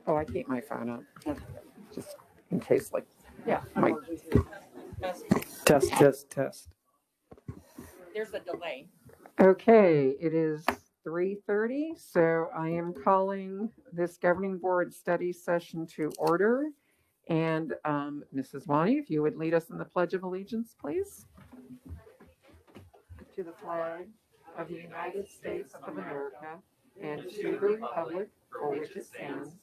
Oh, I keep my phone up, just in case, like, Yeah. my test. There's a delay. Okay, it is 3:30, so I am calling this governing board study session to order. And Mrs. Wani, if you would lead us in the Pledge of Allegiance, please. To the flag of the United States of America and to the republic for which it stands,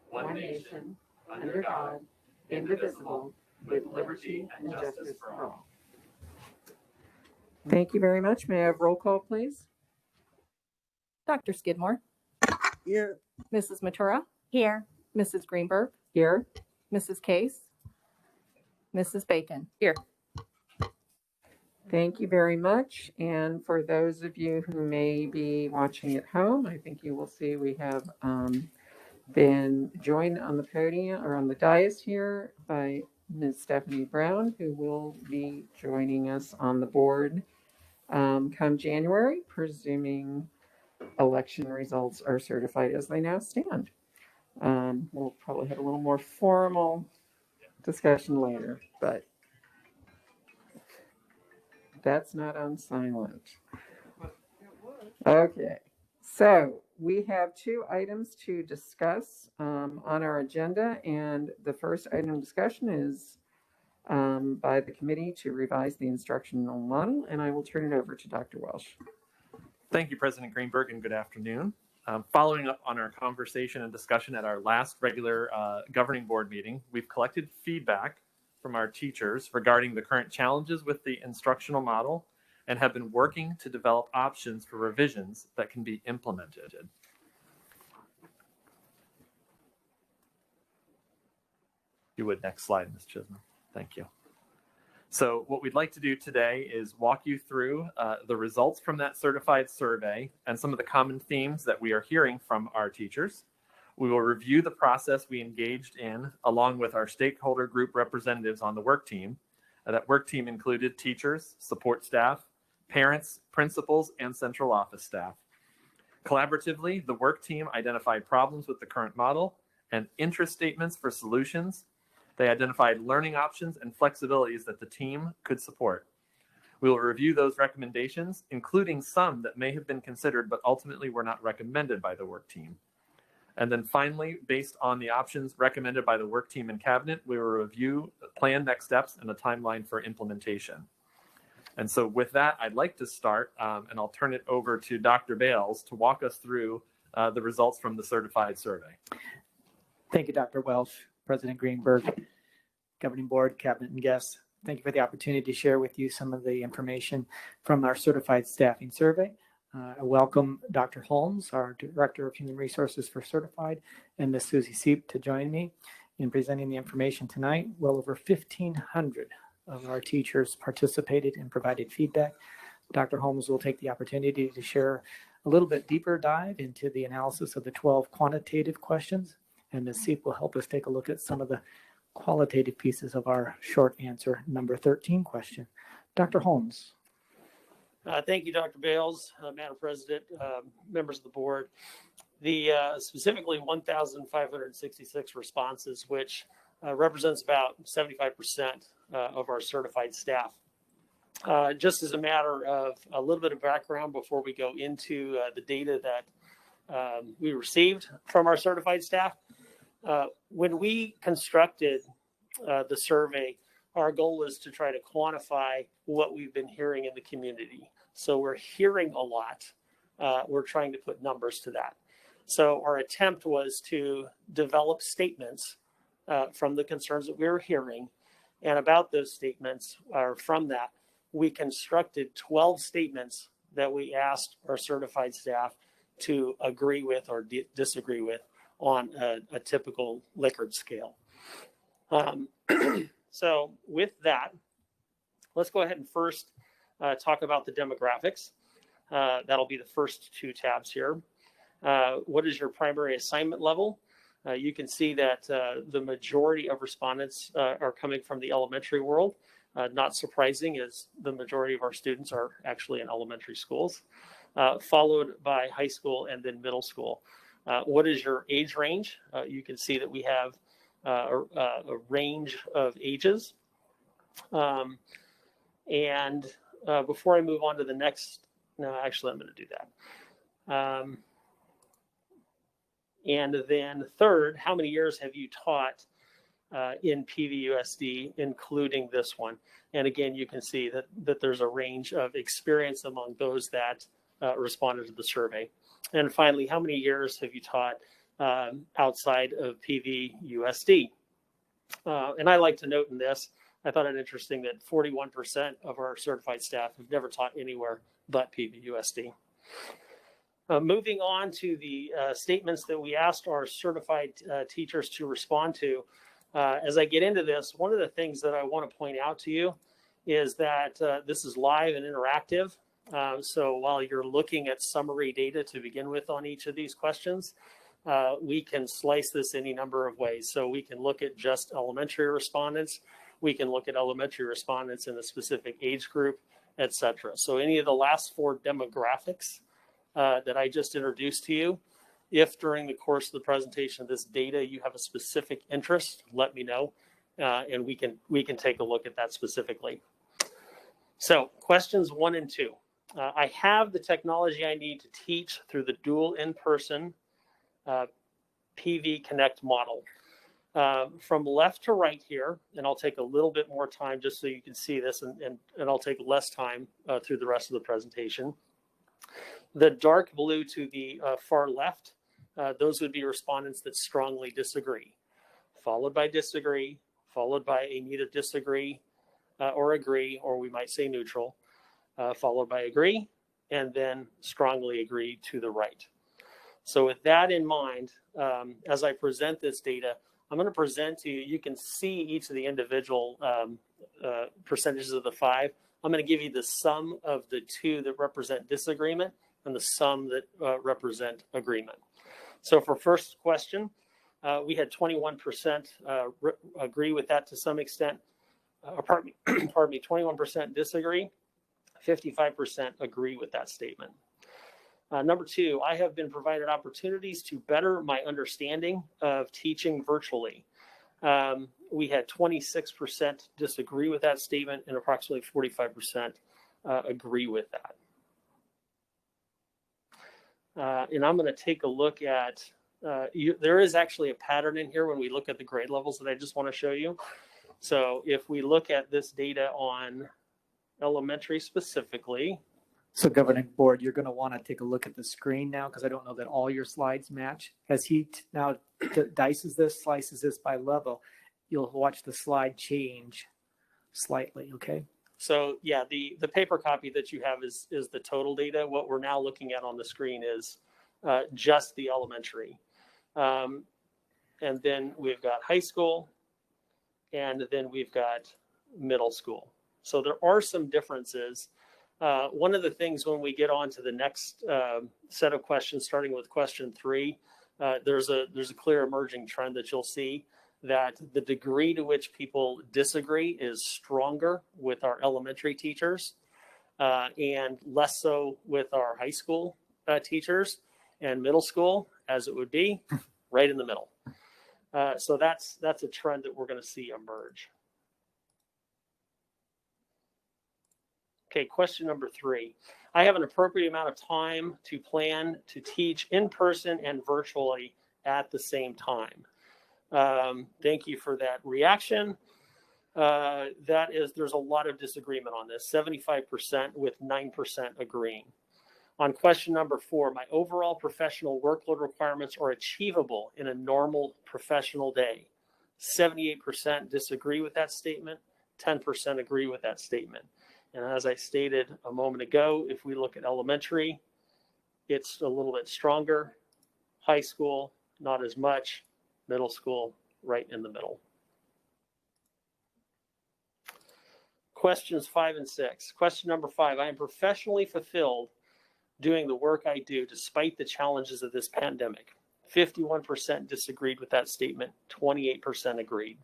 one nation, under God, indivisible, with liberty and justice for all. Thank you very much. May I have roll call, please? Dr. Skidmore. Here. Mrs. Matura. Here. Mrs. Greenberg. Here. Mrs. Case. Mrs. Bacon. Here. Thank you very much. And for those of you who may be watching at home, I think you will see we have been joined on the podium or on the dais here by Ms. Stephanie Brown, who will be joining us on the board come January, presuming election results are certified as they now stand. We'll probably have a little more formal discussion later, but that's not on silent. Okay, so we have two items to discuss on our agenda, and the first item of discussion is by the committee to revise the instructional model, and I will turn it over to Dr. Welsh. Thank you, President Greenberg, and good afternoon. Following up on our conversation and discussion at our last regular governing board meeting, we've collected feedback from our teachers regarding the current challenges with the instructional model and have been working to develop options for revisions that can be implemented. You would, next slide, Ms. Chisholm. Thank you. So what we'd like to do today is walk you through the results from that certified survey and some of the common themes that we are hearing from our teachers. We will review the process we engaged in along with our stakeholder group representatives on the work team. That work team included teachers, support staff, parents, principals, and central office staff. Collaboratively, the work team identified problems with the current model and interest statements for solutions. They identified learning options and flexibilities that the team could support. We will review those recommendations, including some that may have been considered but ultimately were not recommended by the work team. And then finally, based on the options recommended by the work team and cabinet, we will review planned next steps and a timeline for implementation. And so with that, I'd like to start, and I'll turn it over to Dr. Bales to walk us through the results from the certified survey. Thank you, Dr. Welsh, President Greenberg, Governing Board, Cabinet, and guests. Thank you for the opportunity to share with you some of the information from our certified staffing survey. I welcome Dr. Holmes, our Director of Human Resources for Certified, and Ms. Susie Seep to join me in presenting the information tonight. Well over 1,500 of our teachers participated and provided feedback. Dr. Holmes will take the opportunity to share a little bit deeper dive into the analysis of the 12 quantitative questions, and Ms. Seep will help us take a look at some of the qualitative pieces of our short answer number 13 question. Dr. Holmes. Thank you, Dr. Bales, Madam President, members of the board. The specifically 1,566 responses, which represents about 75% of our certified staff. Just as a matter of a little bit of background before we go into the data that we received from our certified staff, when we constructed the survey, our goal was to try to quantify what we've been hearing in the community. So we're hearing a lot. We're trying to put numbers to that. So our attempt was to develop statements from the concerns that we were hearing. And about those statements, or from that, we constructed 12 statements that we asked our certified staff to agree with or disagree with on a typical Likert scale. So with that, let's go ahead and first talk about the demographics. That'll be the first two tabs here. What is your primary assignment level? You can see that the majority of respondents are coming from the elementary world. Not surprising, as the majority of our students are actually in elementary schools, followed by high school and then middle school. What is your age range? You can see that we have a range of ages. And before I move on to the next, no, actually, I'm going to do that. And then third, how many years have you taught in PVUSD, including this one? And again, you can see that there's a range of experience among those that responded to the survey. And finally, how many years have you taught outside of PVUSD? And I like to note in this, I thought it interesting that 41% of our certified staff have never taught anywhere but PVUSD. Moving on to the statements that we asked our certified teachers to respond to. As I get into this, one of the things that I want to point out to you is that this is live and interactive. So while you're looking at summary data to begin with on each of these questions, we can slice this any number of ways. So we can look at just elementary respondents. We can look at elementary respondents in a specific age group, etc. So any of the last four demographics that I just introduced to you, if during the course of the presentation of this data you have a specific interest, let me know, and we can take a look at that specifically. So questions 1 and 2. I have the technology I need to teach through the dual in-person PV Connect model. From left to right here, and I'll take a little bit more time just so you can see this, and I'll take less time through the rest of the presentation. The dark blue to the far left, those would be respondents that strongly disagree, followed by disagree, followed by a neither disagree or agree, or we might say neutral, followed by agree, and then strongly agree to the right. So with that in mind, as I present this data, I'm going to present to you, you can see each of the individual percentages of the 5. I'm going to give you the sum of the 2 that represent disagreement and the sum that represent agreement. So for first question, we had 21% agree with that to some extent. Pardon me, 21% disagree, 55% agree with that statement. Number 2, I have been provided opportunities to better my understanding of teaching virtually. We had 26% disagree with that statement and approximately 45% agree with that. And I'm going to take a look at, there is actually a pattern in here when we look at the grade levels that I just want to show you. So if we look at this data on elementary specifically. So governing board, you're going to want to take a look at the screen now, because I don't know that all your slides match. As he now dices this, slices this by level, you'll watch the slide change slightly, okay? So yeah, the paper copy that you have is the total data. What we're now looking at on the screen is just the elementary. And then we've got high school, and then we've got middle school. So there are some differences. One of the things when we get on to the next set of questions, starting with question 3, there's a clear emerging trend that you'll see, that the degree to which people disagree is stronger with our elementary teachers and less so with our high school teachers, and middle school, as it would be, right in the middle. So that's a trend that we're going to see emerge. Okay, question number 3. I have an appropriate amount of time to plan to teach in person and virtually at the same time. Thank you for that reaction. There's a lot of disagreement on this, 75% with 9% agreeing. On question number 4, my overall professional workload requirements are achievable in a normal professional day. 78% disagree with that statement, 10% agree with that statement. And as I stated a moment ago, if we look at elementary, it's a little bit stronger. High school, not as much. Middle school, right in the middle. Questions 5 and 6. Question number 5, I am professionally fulfilled doing the work I do despite the challenges of this pandemic. 51% disagreed with that statement, 28% agreed.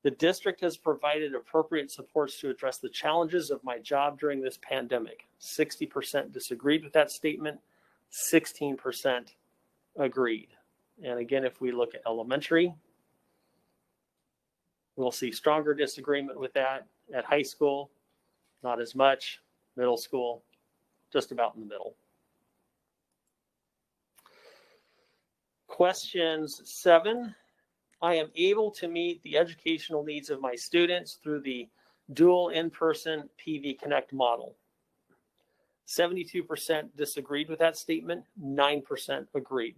The district has provided appropriate supports to address the challenges of my job during this pandemic. 60% disagreed with that statement, 16% agreed. And again, if we look at elementary, we'll see stronger disagreement with that. At high school, not as much. Middle school, just about in the middle. Questions 7. I am able to meet the educational needs of my students through the dual in-person PV Connect model. 72% disagreed with that statement, 9% agreed.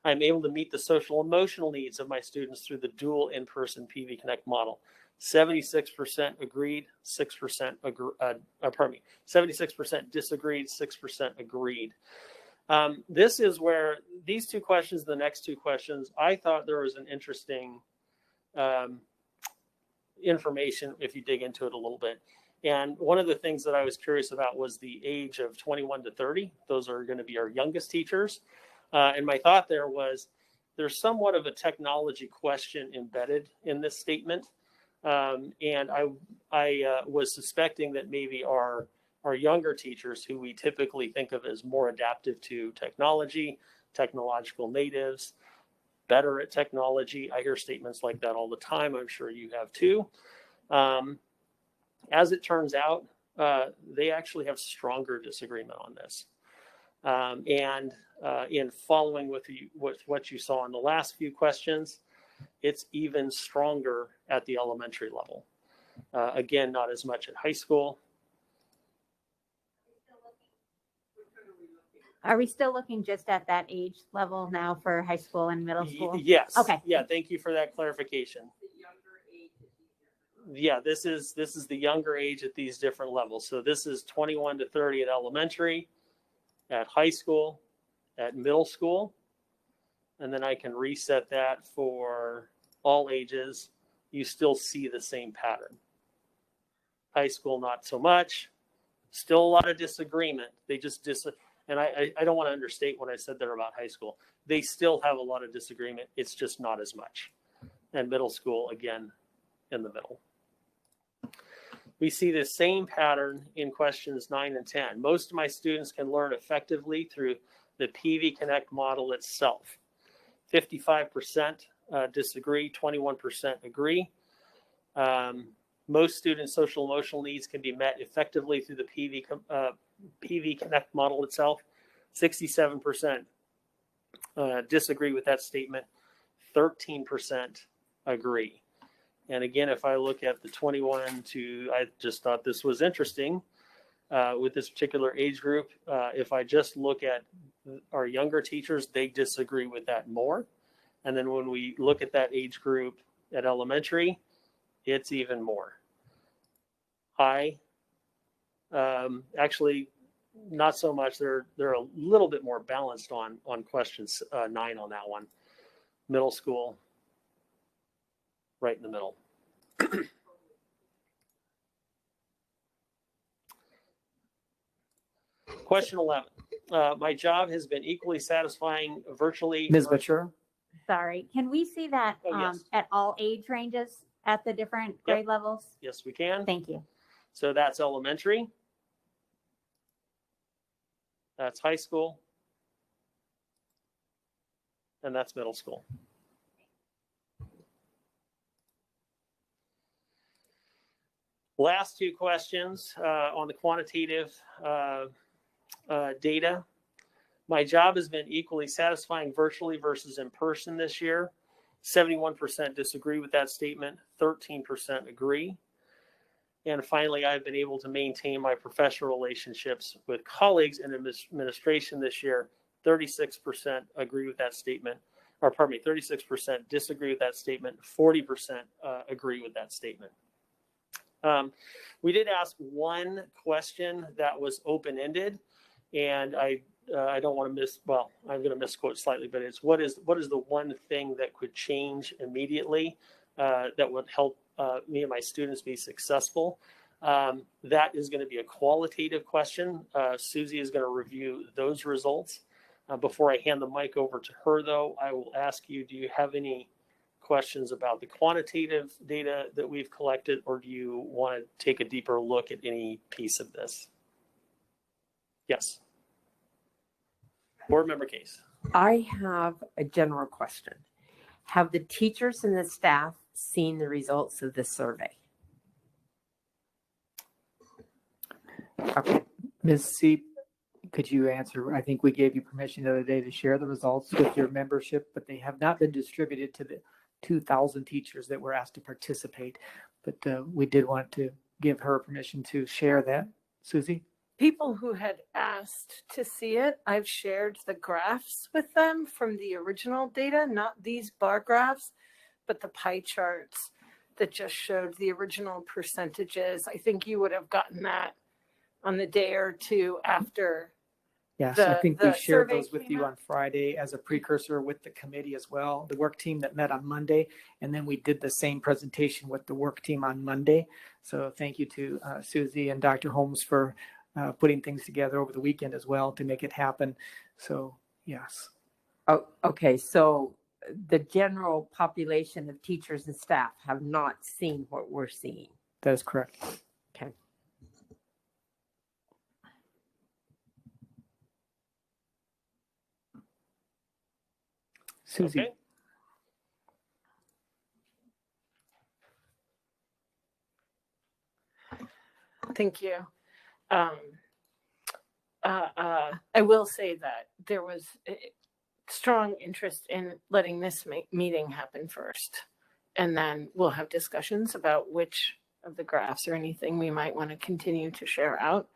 I am able to meet the social emotional needs of my students through the dual in-person PV Connect model. 76% agreed, 6% 76% disagreed, 6% agreed. This is where these two questions, the next two questions, I thought there was an interesting information if you dig into it a little bit. And one of the things that I was curious about was the age of 21 to 30. Those are going to be our youngest teachers. And my thought there was there's somewhat of a technology question embedded in this statement. And I was suspecting that maybe our younger teachers, who we typically think of as more adaptive to technology, technological natives, better at technology. I hear statements like that all the time. I'm sure you have too. As it turns out, they actually have stronger disagreement on this. And in following with what you saw in the last few questions, it's even stronger at the elementary level. Again, not as much at high school. Are we still looking just at that age level now for high school and middle school? Yes. Okay. Yeah. Thank you for that clarification. Yeah, this is the younger age at these different levels. So this is 21 to 30 at elementary, at high school, at middle school, and then I can reset that for all ages. You still see the same pattern. High school, not so much. Still a lot of disagreement. They just and I don't want to understate what I said there about high school. They still have a lot of disagreement. It's just not as much. And middle school, again, in the middle. We see the same pattern in questions 9 and 10. Most of my students can learn effectively through the PV Connect model itself. 55% disagree, 21% agree. Most students' social emotional needs can be met effectively through the PV Connect model itself. 67% disagree with that statement. 13% agree. And again, if I look at the 21 to, I just thought this was interesting with this particular age group. If I just look at our younger teachers, they disagree with that more. And then when we look at that age group at elementary, it's even more. Actually, not so much. They're a little bit more balanced on questions 9 on that one. Middle school, right in the middle. Question 11. My job has been equally satisfying virtually. Ms. Ventura? Sorry, can we see that Oh, yes. at all age ranges at the different grade levels? Yes, we can. Thank you. So that's elementary. That's high school. And that's middle school. Last two questions on the quantitative data. My job has been equally satisfying virtually versus in person this year. 71% disagree with that statement. 13% agree. And finally, I've been able to maintain my professional relationships with colleagues in administration this year. 36% agree with that statement. Or pardon me, 36% disagree with that statement. 40% agree with that statement. We did ask one question that was open-ended, and I don't want to I'm going to misquote slightly, but it's what is the one thing that could change immediately that would help me and my students be successful? That is going to be a qualitative question. Susie is going to review those results. Before I hand the mic over to her, though, I will ask you, do you have any questions about the quantitative data that we've collected, or do you want to take a deeper look at any piece of this? Yes. Board member Case. I have a general question. Have the teachers and the staff seen the results of this survey? Okay. Ms. Seep, could you answer? I think we gave you permission the other day to share the results with your membership, but they have not been distributed to the 2,000 teachers that were asked to participate. But we did want to give her permission to share that. Susie? People who had asked to see it, I've shared the graphs with them from the original data, not these bar graphs, but the pie charts that just showed the original percentages. I think you would have gotten that on the day or two after. Yes, I think we the shared survey those with came you out. on Friday as a precursor with the committee as well, the work team that met on Monday. And then we did the same presentation with the work team on Monday. So thank you to Susie and Dr. Holmes for putting things together over the weekend as well to make it happen. So yes. Oh, okay. So the general population of teachers and staff have not seen what we're seeing. That is correct. Okay. Susie. Okay. Thank you. I will say that there was a strong interest in letting this meeting happen first. And then we'll have discussions about which of the graphs or anything we might want to continue to share out.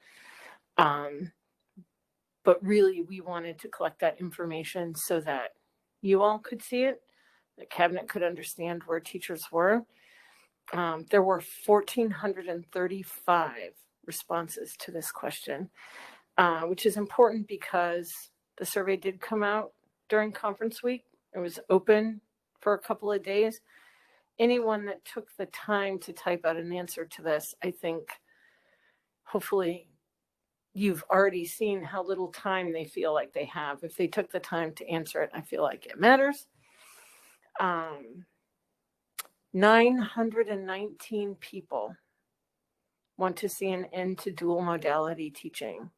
But really, we wanted to collect that information so that you all could see it, the cabinet could understand where teachers were. There were 1,435 responses to this question, which is important because the survey did come out during conference week. It was open for a couple of days. Anyone that took the time to type out an answer to this, I think, hopefully you've already seen how little time they feel like they have. If they took the time to answer it, I feel like it matters. 919 people want to see an end to dual modality teaching.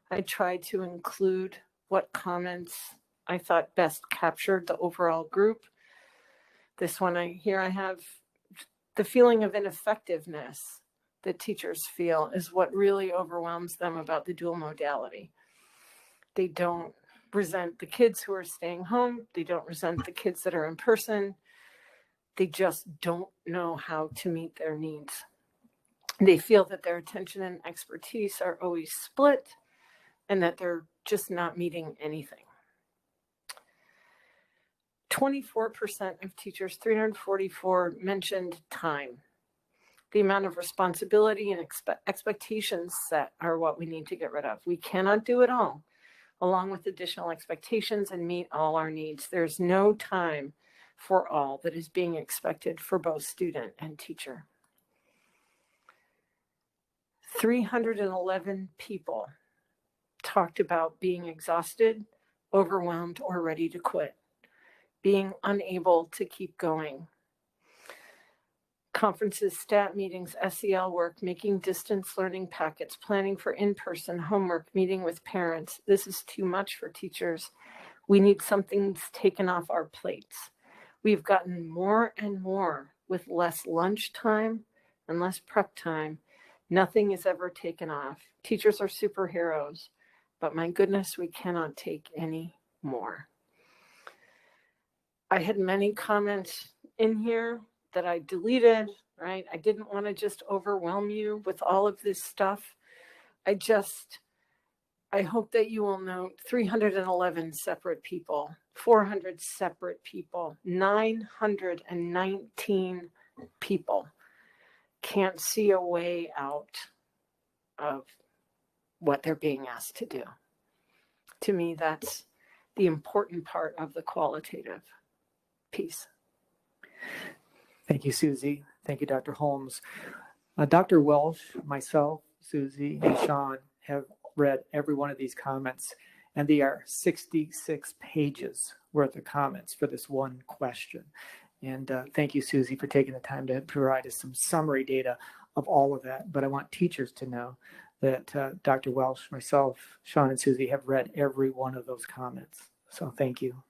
I tried to include what comments I thought best captured the overall group. This one I have the feeling of ineffectiveness that teachers feel is what really overwhelms them about the dual modality. They don't resent the kids who are staying home. They don't resent the kids that are in person. They just don't know how to meet their needs. They feel that their attention and expertise are always split and that they're just not meeting anything. 24% of teachers, 344, mentioned time. The amount of responsibility and expectations set are what we need to get rid of. We cannot do it all, along with additional expectations, and meet all our needs. There's no time for all that is being expected for both student and teacher. 311 people talked about being exhausted, overwhelmed, or ready to quit, being unable to keep going. Conferences, stat meetings, SEL work, making distance learning packets, planning for in-person homework, meeting with parents. This is too much for teachers. We need something taken off our plates. We've gotten more and more with less lunch time and less prep time. Nothing is ever taken off. Teachers are superheroes, but my goodness, we cannot take any more. I had many comments in here that I deleted, right? I didn't want to just overwhelm you with all of this stuff. I hope that you will note 311 separate people, 400 separate people, 919 people can't see a way out of what they're being asked to do. To me, that's the important part of the qualitative piece. Thank you, Susie. Thank you, Dr. Holmes. Dr. Welsh, myself, Susie, and Sean have read every one of these comments, and they are 66 pages worth of comments for this one question. And thank you, Susie, for taking the time to provide us some summary data of all of that. But I want teachers to know that Dr. Welsh, myself, Sean, and Susie have read every one of those comments. So thank you.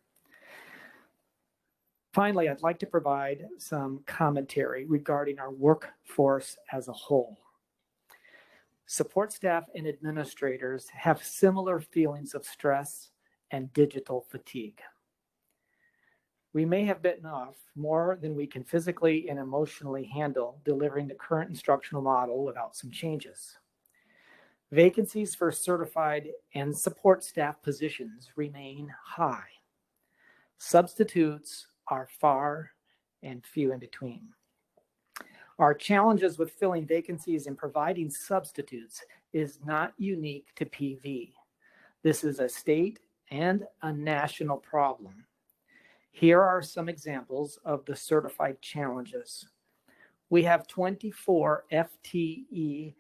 Finally, I'd like to provide some commentary regarding our workforce as a whole. Support staff and administrators have similar feelings of stress and digital fatigue. We may have bitten off more than we can physically and emotionally handle delivering the current instructional model without some changes. Vacancies for certified and support staff positions remain high. Substitutes are far and few in between. Our challenges with filling vacancies and providing substitutes is not unique to PV. This is a state and a national problem. Here are some examples of the certified challenges. We have 24 FTE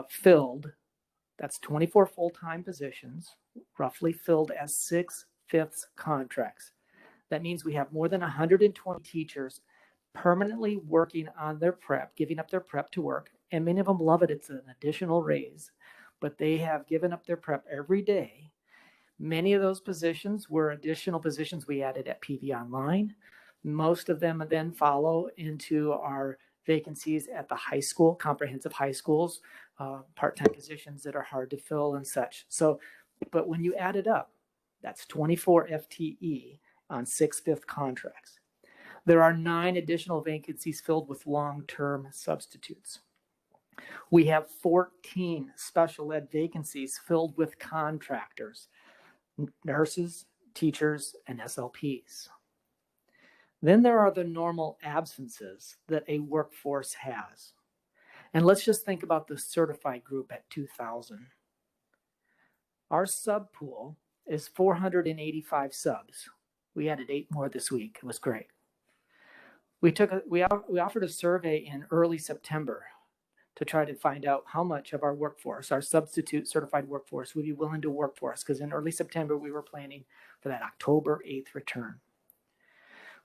filled. That's 24 full-time positions, roughly filled as 6/5 contracts. That means we have more than 120 teachers permanently working on their prep, giving up their prep to work, and many of them love it. It's an additional raise, but they have given up their prep every day. Many of those positions were additional positions we added at PV Online. Most of them then follow into our vacancies at the high school, comprehensive high schools, part-time positions that are hard to fill and such. So, but when you add it up, that's 24 FTE on 6/5 contracts. There are 9 additional vacancies filled with long-term substitutes. We have 14 special ed vacancies filled with contractors, nurses, teachers, and SLPs. Then there are the normal absences that a workforce has. And let's just think about the certified group at 2,000. Our sub pool is 485 subs. We added 8 more this week. It was great. We offered a survey in early September to try to find out how much of our workforce, our substitute certified workforce, would be willing to work for us, because in early September we were planning for that October 8th return.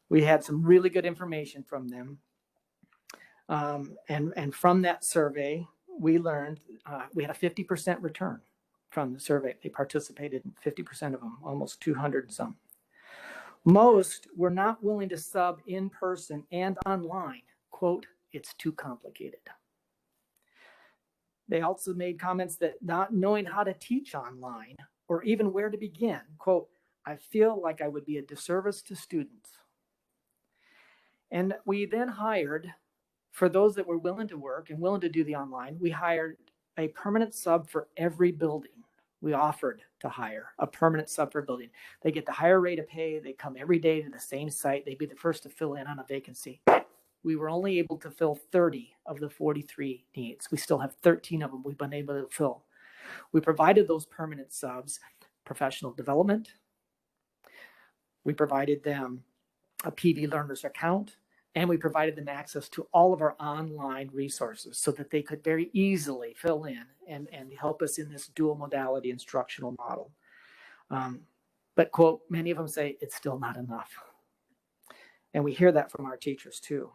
We had some really good information from them. And from that survey, we learned we had a 50% return from the survey. They participated in 50% of them, almost 200 and some. Most were not willing to sub in person and online. Quote, "It's too complicated." They also made comments that not knowing how to teach online or even where to begin, quote, "I feel like I would be a disservice to students." And we then hired, for those that were willing to work and willing to do the online, we hired a permanent sub for every building. We offered to hire a permanent sub for building. They get the higher rate of pay. They come every day to the same site. They'd be the first to fill in on a vacancy. We were only able to fill 30 of the 43 needs. We still have 13 of them we've been able to fill. We provided those permanent subs professional development. We provided them a PV Learners account, and we provided them access to all of our online resources so that they could very easily fill in and help us in this dual modality instructional model. But quote, many of them say it's still not enough. And we hear that from our teachers too.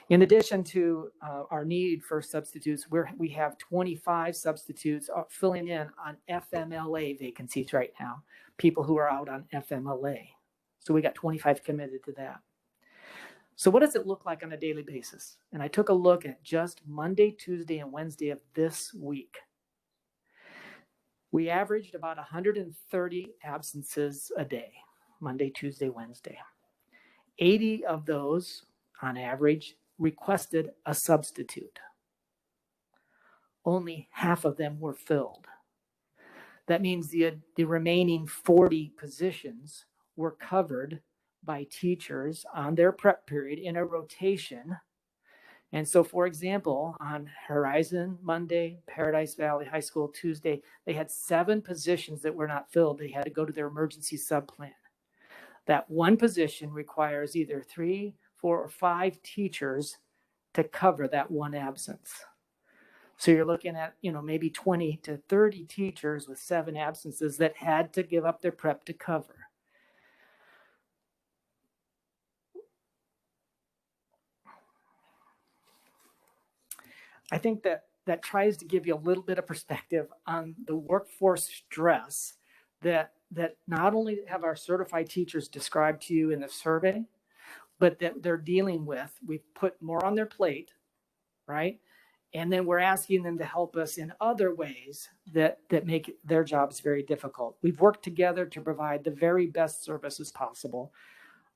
In addition to our need for substitutes, we have 25 substitutes filling in on FMLA vacancies right now, people who are out on FMLA. So we got 25 committed to that. So what does it look like on a daily basis? And I took a look at just Monday, Tuesday, and Wednesday of this week. We averaged about 130 absences a day, Monday, Tuesday, Wednesday. 80 of those, on average, requested a substitute. Only half of them were filled. That means the remaining 40 positions were covered by teachers on their prep period in a rotation. And so, for example, on Horizon Monday, Paradise Valley High School Tuesday, they had 7 positions that were not filled. They had to go to their emergency subplan. That one position requires either 3, 4, or 5 teachers to cover that one absence. So you're looking at, maybe 20 to 30 teachers with 7 absences that had to give up their prep to cover. I think that tries to give you a little bit of perspective on the workforce stress that that not only have our certified teachers described to you in the survey, but that they're dealing with. We've put more on their plate, right? And then we're asking them to help us in other ways that make their jobs very difficult. We've worked together to provide the very best services possible.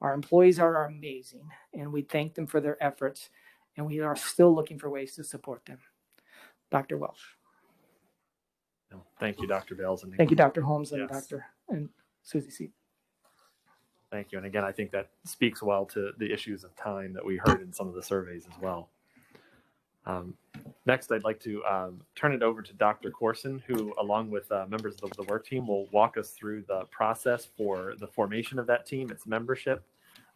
Our employees are amazing, and we thank them for their efforts, and we are still looking for ways to support them. Dr. Welsh. No, thank you, Dr. Bales. And Thank you, Dr. Holmes and Yes. Dr. and Susie C. Thank you. And again, I think that speaks well to the issues of time that we heard in some of the surveys as well. Next, I'd like to turn it over to Dr. Corson, who, along with members of the work team, will walk us through the process for the formation of that team, its membership,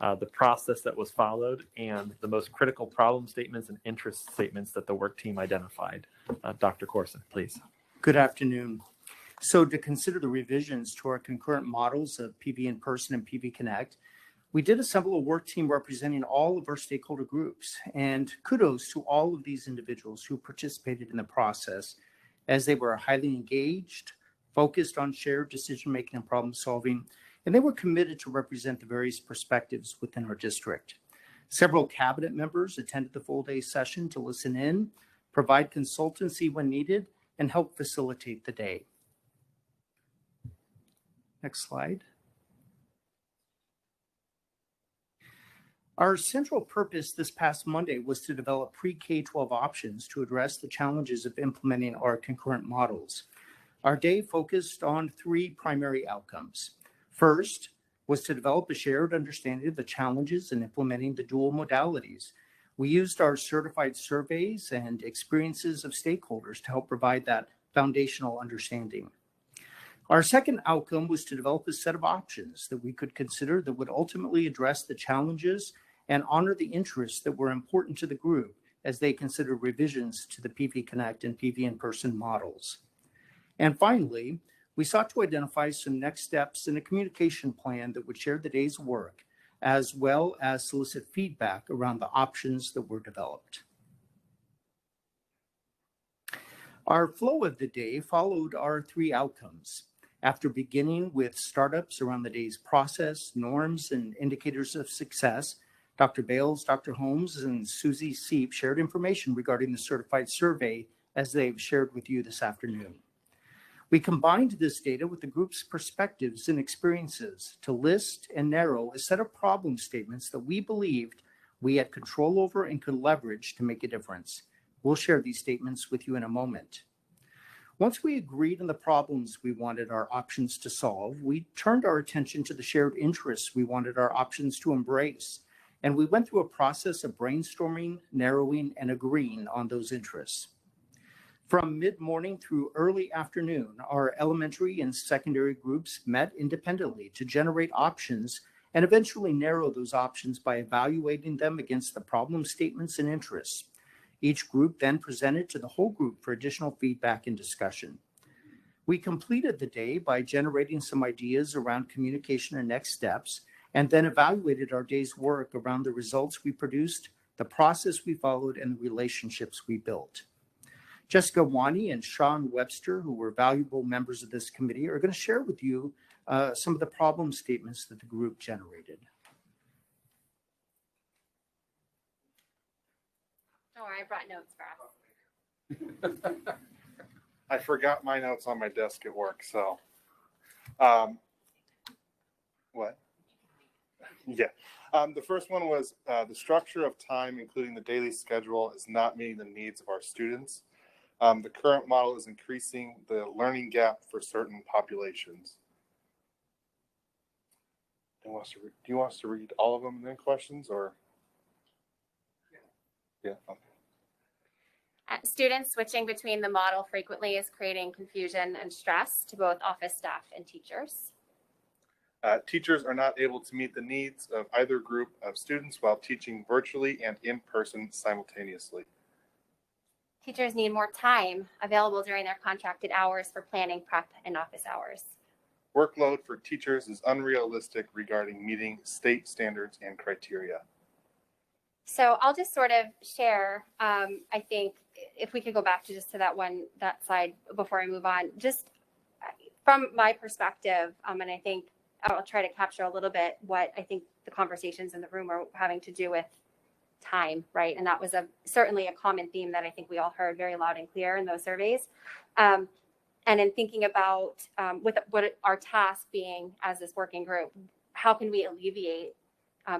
the process that was followed, and the most critical problem statements and interest statements that the work team identified. Dr. Corson, please. Good afternoon. So to consider the revisions to our concurrent models of PV in person and PV Connect, we did assemble a work team representing all of our stakeholder groups, and kudos to all of these individuals who participated in the process, as they were highly engaged, focused on shared decision-making and problem solving, and they were committed to represent the various perspectives within our district. Several cabinet members attended the full-day session to listen in, provide consultancy when needed, and help facilitate the day. Next slide. Our central purpose this past Monday was to develop pre-K-12 options to address the challenges of implementing our concurrent models. Our day focused on three primary outcomes. First was to develop a shared understanding of the challenges in implementing the dual modalities. We used our certified surveys and experiences of stakeholders to help provide that foundational understanding. Our second outcome was to develop a set of options that we could consider that would ultimately address the challenges and honor the interests that were important to the group as they considered revisions to the PV Connect and PV in-person models. And finally, we sought to identify some next steps in a communication plan that would share the day's work, as well as solicit feedback around the options that were developed. Our flow of the day followed our three outcomes. After beginning with startups around the day's process, norms, and indicators of success, Dr. Bales, Dr. Holmes, and Susie Seep shared information regarding the certified survey as they've shared with you this afternoon. We combined this data with the group's perspectives and experiences to list and narrow a set of problem statements that we believed we had control over and could leverage to make a difference. We'll share these statements with you in a moment. Once we agreed on the problems we wanted our options to solve, we turned our attention to the shared interests we wanted our options to embrace. And we went through a process of brainstorming, narrowing, and agreeing on those interests. From mid-morning through early afternoon, our elementary and secondary groups met independently to generate options and eventually narrow those options by evaluating them against the problem statements and interests. Each group then presented to the whole group for additional feedback and discussion. We completed the day by generating some ideas around communication and next steps, and then evaluated our day's work around the results we produced, the process we followed, and the relationships we built. Jessica Wani and Sean Webster, who were valuable members of this committee, are going to share with you some of the problem statements that the group generated. Don't worry, I brought notes for us. I forgot my notes on my desk at work, so. What? Yeah. The first one was the structure of time, including the daily schedule, is not meeting the needs of our students. The current model is increasing the learning gap for certain populations. Do you want us to read all of them and then questions, or? Yeah. Okay. Students switching between the model frequently is creating confusion and stress to both office staff and teachers. Teachers are not able to meet the needs of either group of students while teaching virtually and in person simultaneously. Teachers need more time available during their contracted hours for planning, prep, and office hours. Workload for teachers is unrealistic regarding meeting state standards and criteria. So I'll just sort of share, I think if we could go back to just to that slide before I move on, just from my perspective, and I think I'll try to capture a little bit what I think the conversations in the room are having to do with time, right? And that was certainly a common theme that I think we all heard very loud and clear in those surveys. And in thinking about with what our task being as this working group, how can we alleviate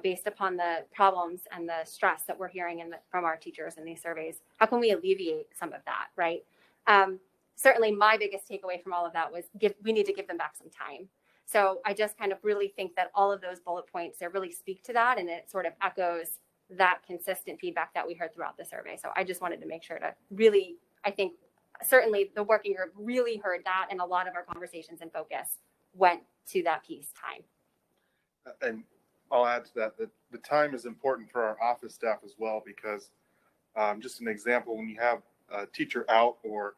based upon the problems and the stress that we're hearing from our teachers in these surveys, how can we alleviate some of that, right? Certainly my biggest takeaway from all of that was we need to give them back some time. So I just kind of really think that all of those bullet points, they really speak to that, and it sort of echoes that consistent feedback that we heard throughout the survey. So I just wanted to make sure to really, I think certainly the working group really heard that, and a lot of our conversations and focus went to that piece, time. And I'll add to that the time is important for our office staff as well, because just an example, when you have a teacher out or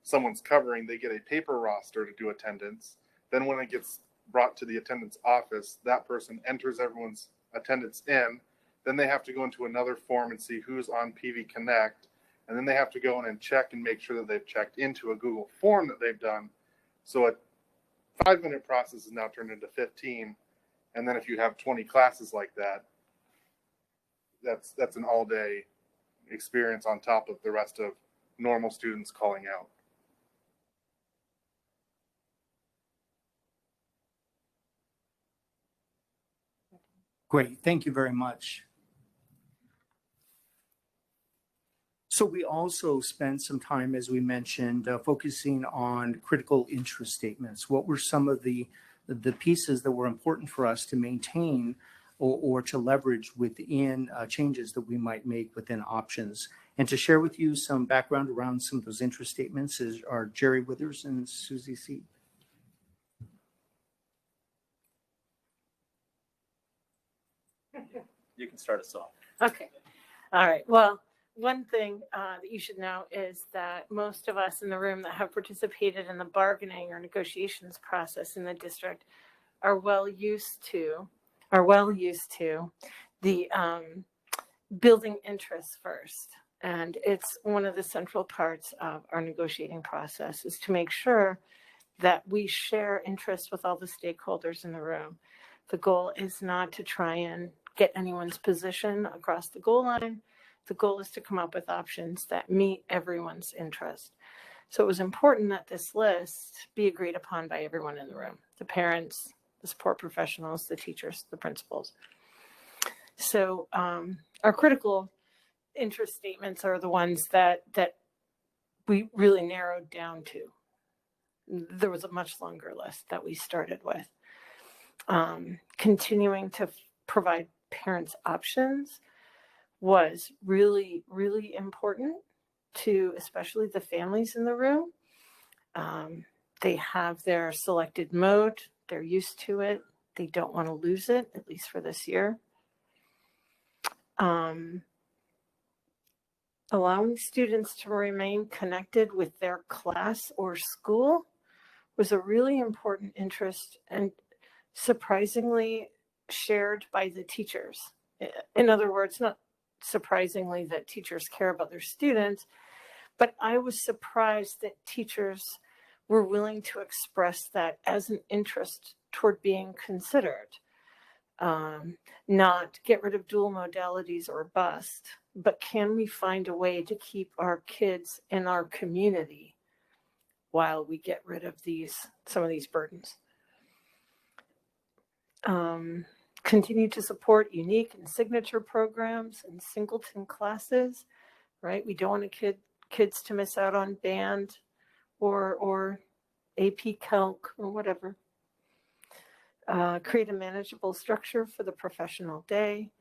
someone's covering, they get a paper roster to do attendance. Then when it gets brought to the attendance office, that person enters everyone's attendance in. Then they have to go into another form and see who's on PV Connect. And then they have to go in and check and make sure that they've checked into a Google form that they've done. So a 5-minute process is now turned into 15. And then if you have 20 classes like that, that's an all-day experience on top of the rest of normal students calling out. Great, thank you very much. So we also spent some time, as we mentioned, focusing on critical interest statements. What were some of the pieces that were important for us to maintain or to leverage within changes that we might make within options? And to share with you some background around some of those interest statements are Jerry Withers and Susie C. You can start us off. Okay. All right. Well, one thing that you should know is that most of us in the room that have participated in the bargaining or negotiations process in the district are well used to the building interests first. And it's one of the central parts of our negotiating process is to make sure that we share interests with all the stakeholders in the room. The goal is not to try and get anyone's position across the goal line. The goal is to come up with options that meet everyone's interest. So it was important that this list be agreed upon by everyone in the room, the parents, the support professionals, the teachers, the principals. So our critical interest statements are the ones that we really narrowed down to. There was a much longer list that we started with. Continuing to provide parents options was really, really important to especially the families in the room. They have their selected mode. They're used to it. They don't want to lose it, at least for this year. Allowing students to remain connected with their class or school was a really important interest and surprisingly shared by the teachers. In other words, not surprisingly that teachers care about their students, but I was surprised that teachers were willing to express that as an interest toward being considered. Not get rid of dual modalities or bust, but can we find a way to keep our kids in our community while we get rid of some of these burdens? Continue to support unique and signature programs and singleton classes, right? We don't want kids to miss out on band or AP Calc or whatever. Create a manageable structure for the professional day.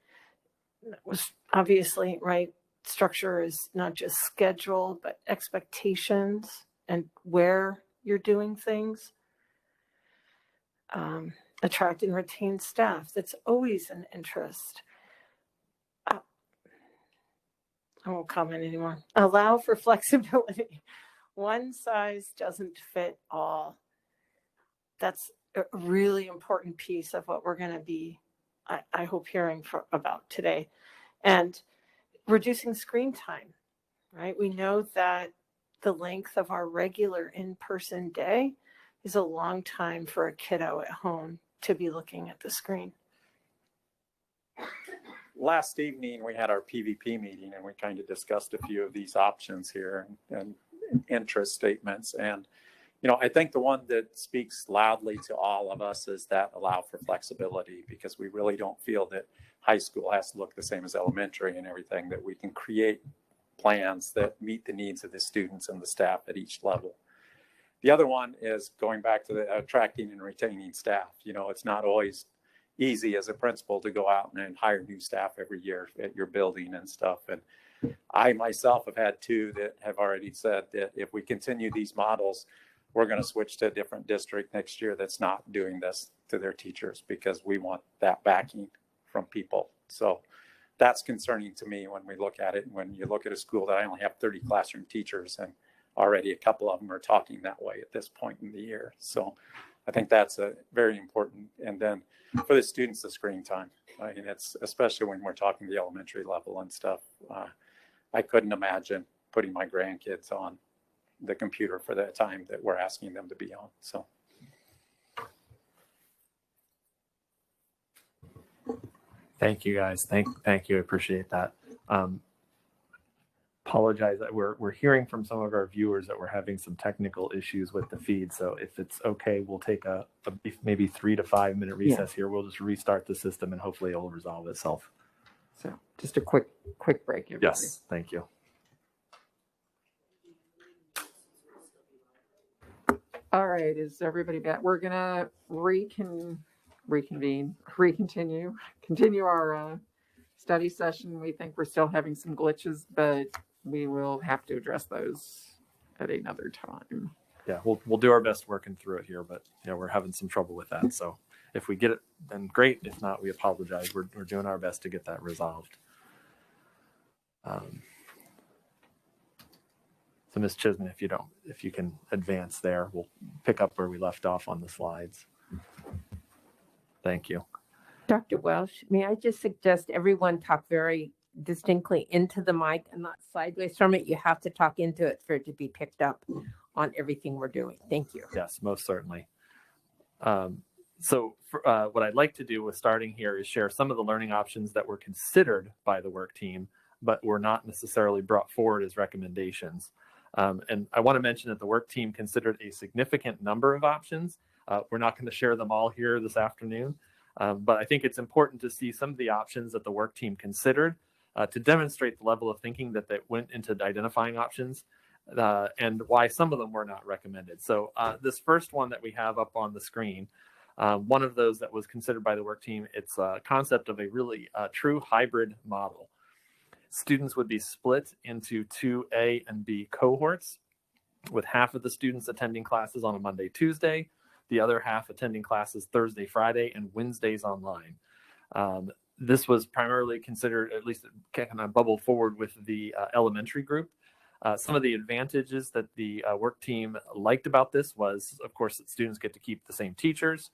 That was obviously, right, structure is not just schedule, but expectations and where you're doing things. Attract and retain staff. That's always an interest. I won't comment anymore. Allow for flexibility. One size doesn't fit all. That's a really important piece of what we're going to be, I hope, hearing about today. And reducing screen time, right? We know that the length of our regular in-person day is a long time for a kiddo at home to be looking at the screen. Last evening, we had our PVP meeting and we kind of discussed a few of these options here and interest statements. And, you know, I think the one that speaks loudly to all of us is that allow for flexibility, because we really don't feel that high school has to look the same as elementary and everything, that we can create plans that meet the needs of the students and the staff at each level. The other one is going back to the attracting and retaining staff. You know, it's not always easy as a principal to go out and hire new staff every year at your building and stuff. And I myself have had two that have already said that if we continue these models, we're going to switch to a different district next year that's not doing this to their teachers, because we want that backing from people. So that's concerning to me when we look at it. When you look at a school that I only have 30 classroom teachers, and already a couple of them are talking that way at this point in the year. So I think that's a very important. And then for the students, the screen time. I mean, it's especially when we're talking the elementary level and stuff. I couldn't imagine putting my grandkids on the computer for the time that we're asking them to be on. So. Thank you, guys. Thank you. I appreciate that. Apologize that we're hearing from some of our viewers that we're having some technical issues with the feed. So if it's okay, we'll take a maybe 3 to 5 minute recess here. We'll just restart the system and hopefully it'll resolve itself. So just a quick break, everybody. Yes, thank you. All right, is everybody back? We're gonna continue our study session. We think we're still having some glitches, but we will have to address those at another time. Yeah, we'll do our best working through it here, but you know, we're having some trouble with that. So if we get it, then great. If not, we apologize. We're doing our best to get that resolved. So Ms. Chisholm, if you can advance there, we'll pick up where we left off on the slides. Thank you. Dr. Welsh, may I just suggest everyone talk very distinctly into the mic and not sideways from it? You have to talk into it for it to be picked up on everything we're doing. Thank you. Yes, most certainly. So what I'd like to do with starting here is share some of the learning options that were considered by the work team, but were not necessarily brought forward as recommendations. And I want to mention that the work team considered a significant number of options. We're not going to share them all here this afternoon, but I think it's important to see some of the options that the work team considered to demonstrate the level of thinking that went into identifying options and why some of them were not recommended. So this first one that we have up on the screen, one of those that was considered by the work team, it's a concept of a really true hybrid model. Students would be split into 2 A and B cohorts, with half of the students attending classes on a Monday, Tuesday, the other half attending classes Thursday, Friday, and Wednesdays online. This was primarily considered, at least kind of bubbled forward with the elementary group. Some of the advantages that the work team liked about this was, of course, that students get to keep the same teachers.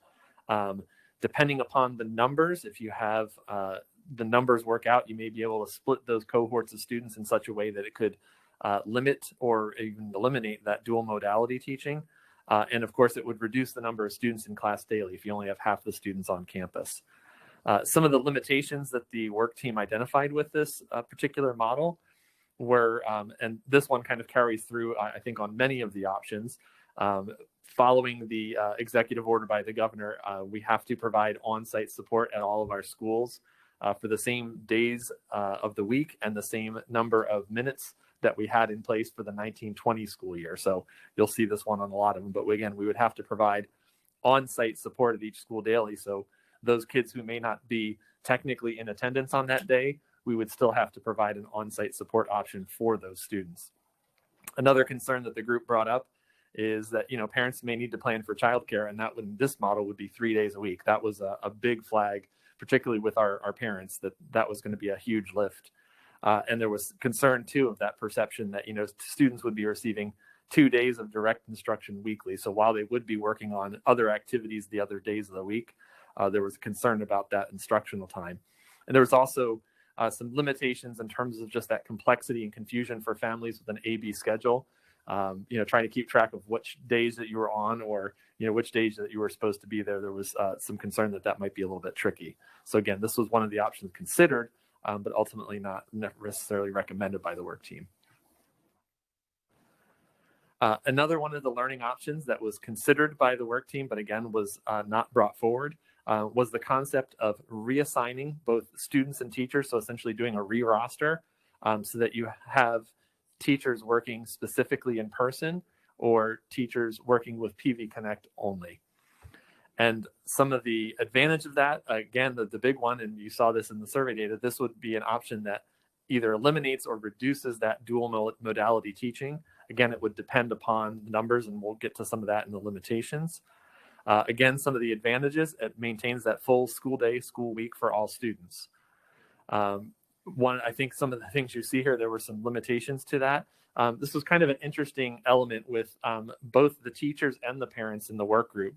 Depending upon the numbers, if you have the numbers work out, you may be able to split those cohorts of students in such a way that it could limit or even eliminate that dual modality teaching. And of course, it would reduce the number of students in class daily if you only have half the students on campus. Some of the limitations that the work team identified with this particular model were, and this one kind of carries through, I think, on many of the options. Following the executive order by the governor, we have to provide on-site support at all of our schools for the same days of the week and the same number of minutes that we had in place for the 1920 school year. So you'll see this one on a lot of them, but again, we would have to provide on-site support at each school daily. So those kids who may not be technically in attendance on that day, we would still have to provide an on-site support option for those students. Another concern that the group brought up is that, you know, parents may need to plan for childcare, and that would, this model would be 3 days a week. That was a big flag, particularly with our parents, that was going to be a huge lift. And there was concern too of that perception that, you know, students would be receiving 2 days of direct instruction weekly. So while they would be working on other activities the other days of the week, there was concern about that instructional time. And there was also some limitations in terms of just that complexity and confusion for families with an A-B schedule. trying to keep track of which days that you were on, or which days that you were supposed to be there. There was some concern that might be a little bit tricky. So again, this was one of the options considered, but ultimately not necessarily recommended by the work team. Another one of the learning options that was considered by the work team, but again was not brought forward, was the concept of reassigning both students and teachers. So essentially doing a re-roster, so that you have teachers working specifically in person or teachers working with PV Connect only. And some of the advantage of that, again, the big one, and you saw this in the survey data, this would be an option that either eliminates or reduces that dual modality teaching. Again, it would depend upon the numbers, and we'll get to some of that in the limitations. Again, some of the advantages, it maintains that full school day, school week for all students. I think some of the things you see here, there were some limitations to that. This was kind of an interesting element with both the teachers and the parents in the work group.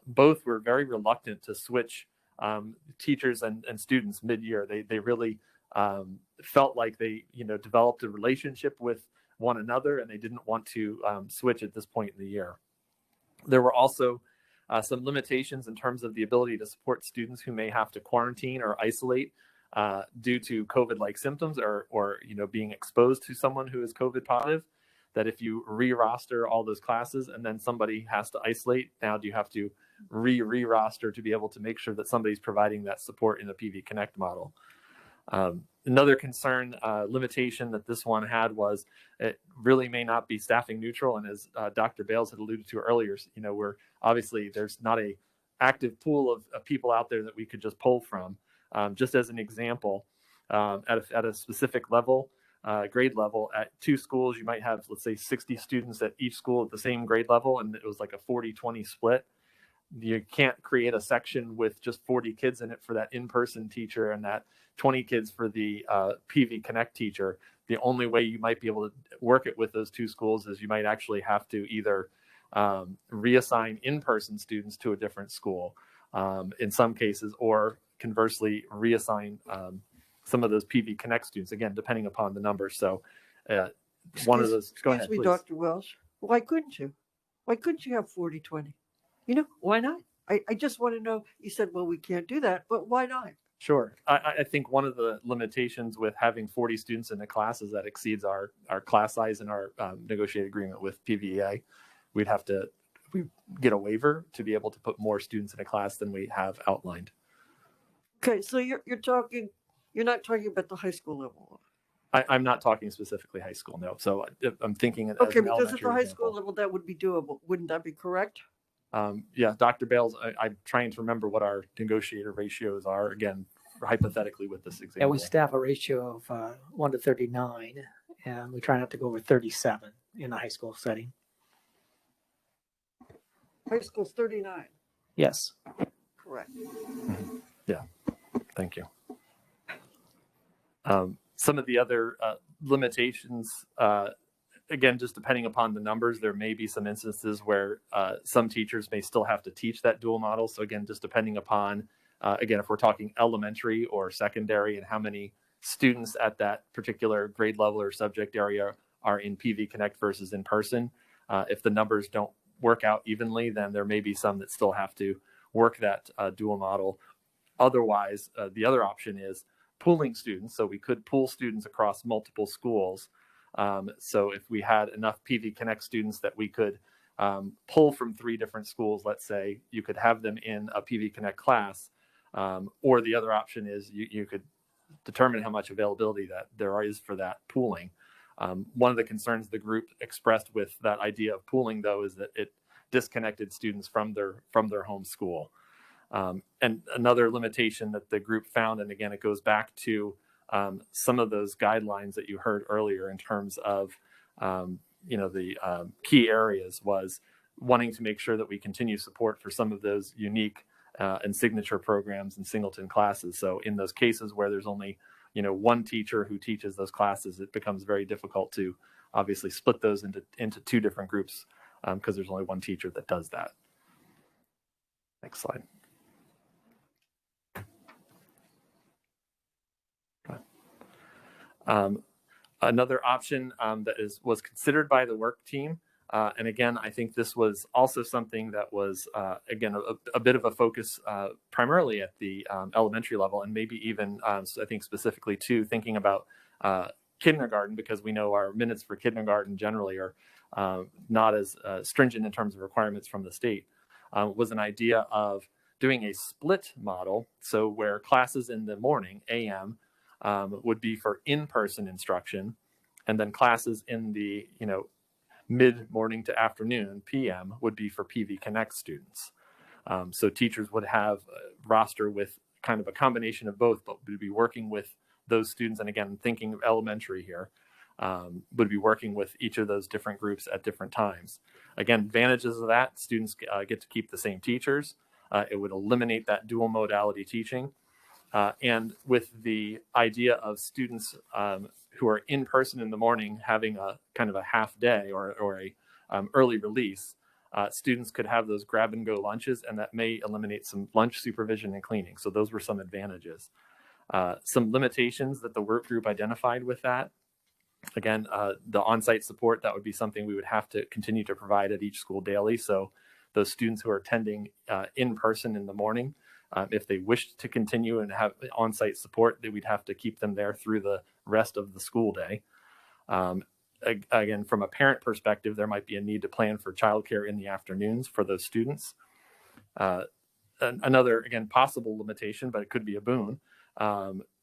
Both were very reluctant to switch teachers and students mid-year. They really felt like they developed a relationship with one another, and they didn't want to switch at this point in the year. There were also some limitations in terms of the ability to support students who may have to quarantine or isolate due to COVID-like symptoms, or being exposed to someone who is COVID positive. That if you re-roster all those classes and then somebody has to isolate, now do you have to re-roster to be able to make sure that somebody's providing that support in a PV Connect model? Another concern, limitation that this one had was it really may not be staffing neutral. And as Dr. Bales had alluded to earlier, we're obviously there's not a active pool of people out there that we could just pull from. Just as an example, at a specific level, grade level, at two schools, you might have, let's say, 60 students at each school at the same grade level, and it was like a 40-20 split. You can't create a section with just 40 kids in it for that in-person teacher and that 20 kids for the PV Connect teacher. The only way you might be able to work it with those two schools is you might actually have to either reassign in-person students to a different school in some cases, or conversely reassign some of those PV Connect students, again, depending upon the numbers. So one of those, go ahead, Excuse me, please. Dr. Welsh, why couldn't you? Why couldn't you have 40-20? Why not? I just want to know, you said, well, we can't do that, but why not? Sure. I think one of the limitations with having 40 students in a class is that exceeds our class size in our negotiated agreement with PVEA. We get a waiver to be able to put more students in a class than we have outlined. Okay, so you're not talking about the high school level. I'm not talking specifically high school, no. So I'm thinking Okay, because at the high school level, that would be doable. Wouldn't that be correct? Yeah, Dr. Bales, I'm trying to remember what our negotiator ratios are, again, hypothetically with this example. Yeah, we staff a ratio of 1 to 39, and we try not to go over 37 in a high school setting. High school's 39. Yes. Correct. Yeah, thank you. Some of the other limitations, again, just depending upon the numbers, there may be some instances where some teachers may still have to teach that dual model. So again, just depending upon, again, if we're talking elementary or secondary and how many students at that particular grade level or subject area are in PV Connect versus in person, if the numbers don't work out evenly, then there may be some that still have to work that dual model. Otherwise, the other option is pooling students. So we could pool students across multiple schools. So if we had enough PV Connect students that we could pull from 3 different schools, let's say, you could have them in a PV Connect class. Or the other option is you could determine how much availability that there is for that pooling. One of the concerns the group expressed with that idea of pooling, though, is that it disconnected students from their home school. And another limitation that the group found, and again, it goes back to some of those guidelines that you heard earlier in terms of the key areas, was wanting to make sure that we continue support for some of those unique and signature programs and singleton classes. So in those cases where there's only one teacher who teaches those classes, it becomes very difficult to obviously split those into 2 different groups because there's only one teacher that does that. Next slide. Another option that was considered by the work team, and again, I think this was also something that was, again, a bit of a focus primarily at the elementary level, and maybe even, I think specifically too, thinking about kindergarten, because we know our minutes for kindergarten generally are not as stringent in terms of requirements from the state, was an idea of doing a split model. So where classes in the morning, AM, would be for in-person instruction, and then classes in the mid-morning to afternoon, PM, would be for PV Connect students. So teachers would have a roster with kind of a combination of both, but would be working with those students, and again, thinking of elementary here, would be working with each of those different groups at different times. Again, advantages of that: students get to keep the same teachers. It would eliminate that dual modality teaching. And with the idea of students who are in person in the morning having a kind of a half day or a early release, students could have those grab and go lunches, and that may eliminate some lunch supervision and cleaning. So those were some advantages. Some limitations that the work group identified with that. Again, the on-site support, that would be something we would have to continue to provide at each school daily. So those students who are attending in person in the morning, if they wished to continue and have on-site support, then we'd have to keep them there through the rest of the school day. Again, from a parent perspective, there might be a need to plan for childcare in the afternoons for those students. Another, again, possible limitation, but it could be a boon.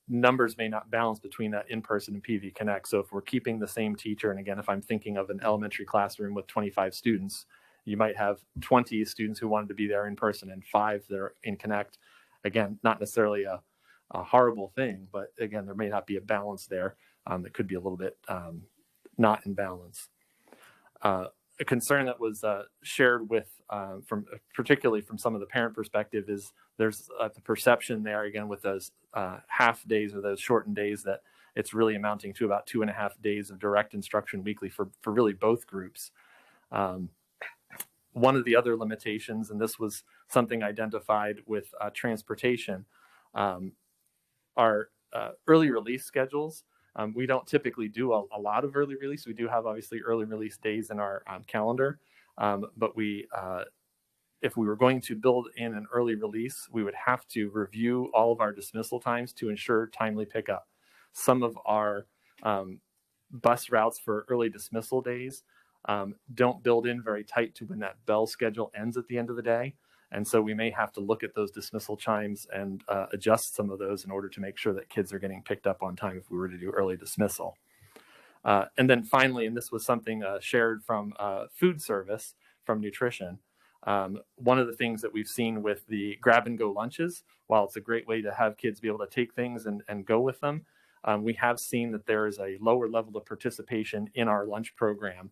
Numbers may not balance between that in-person and PV Connect. So if we're keeping the same teacher, and again, if I'm thinking of an elementary classroom with 25 students, you might have 20 students who wanted to be there in person and 5 that are in Connect. Again, not necessarily a horrible thing, but again, there may not be a balance there. That could be a little bit not in balance. A concern that was shared with, particularly from some of the parent perspective, is there's the perception there, again, with those half days or those shortened days, that it's really amounting to about 2.5 days of direct instruction weekly for really both groups. One of the other limitations, and this was something identified with transportation, are early release schedules. We don't typically do a lot of early release. We do have obviously early release days in our calendar, but if we were going to build in an early release, we would have to review all of our dismissal times to ensure timely pickup. Some of our bus routes for early dismissal days don't build in very tight to when that bell schedule ends at the end of the day. And so we may have to look at those dismissal chimes and adjust some of those in order to make sure that kids are getting picked up on time if we were to do early dismissal. And then finally, and this was something shared from food service, from nutrition, one of the things that we've seen with the grab and go lunches, while it's a great way to have kids be able to take things and go with them, we have seen that there is a lower level of participation in our lunch program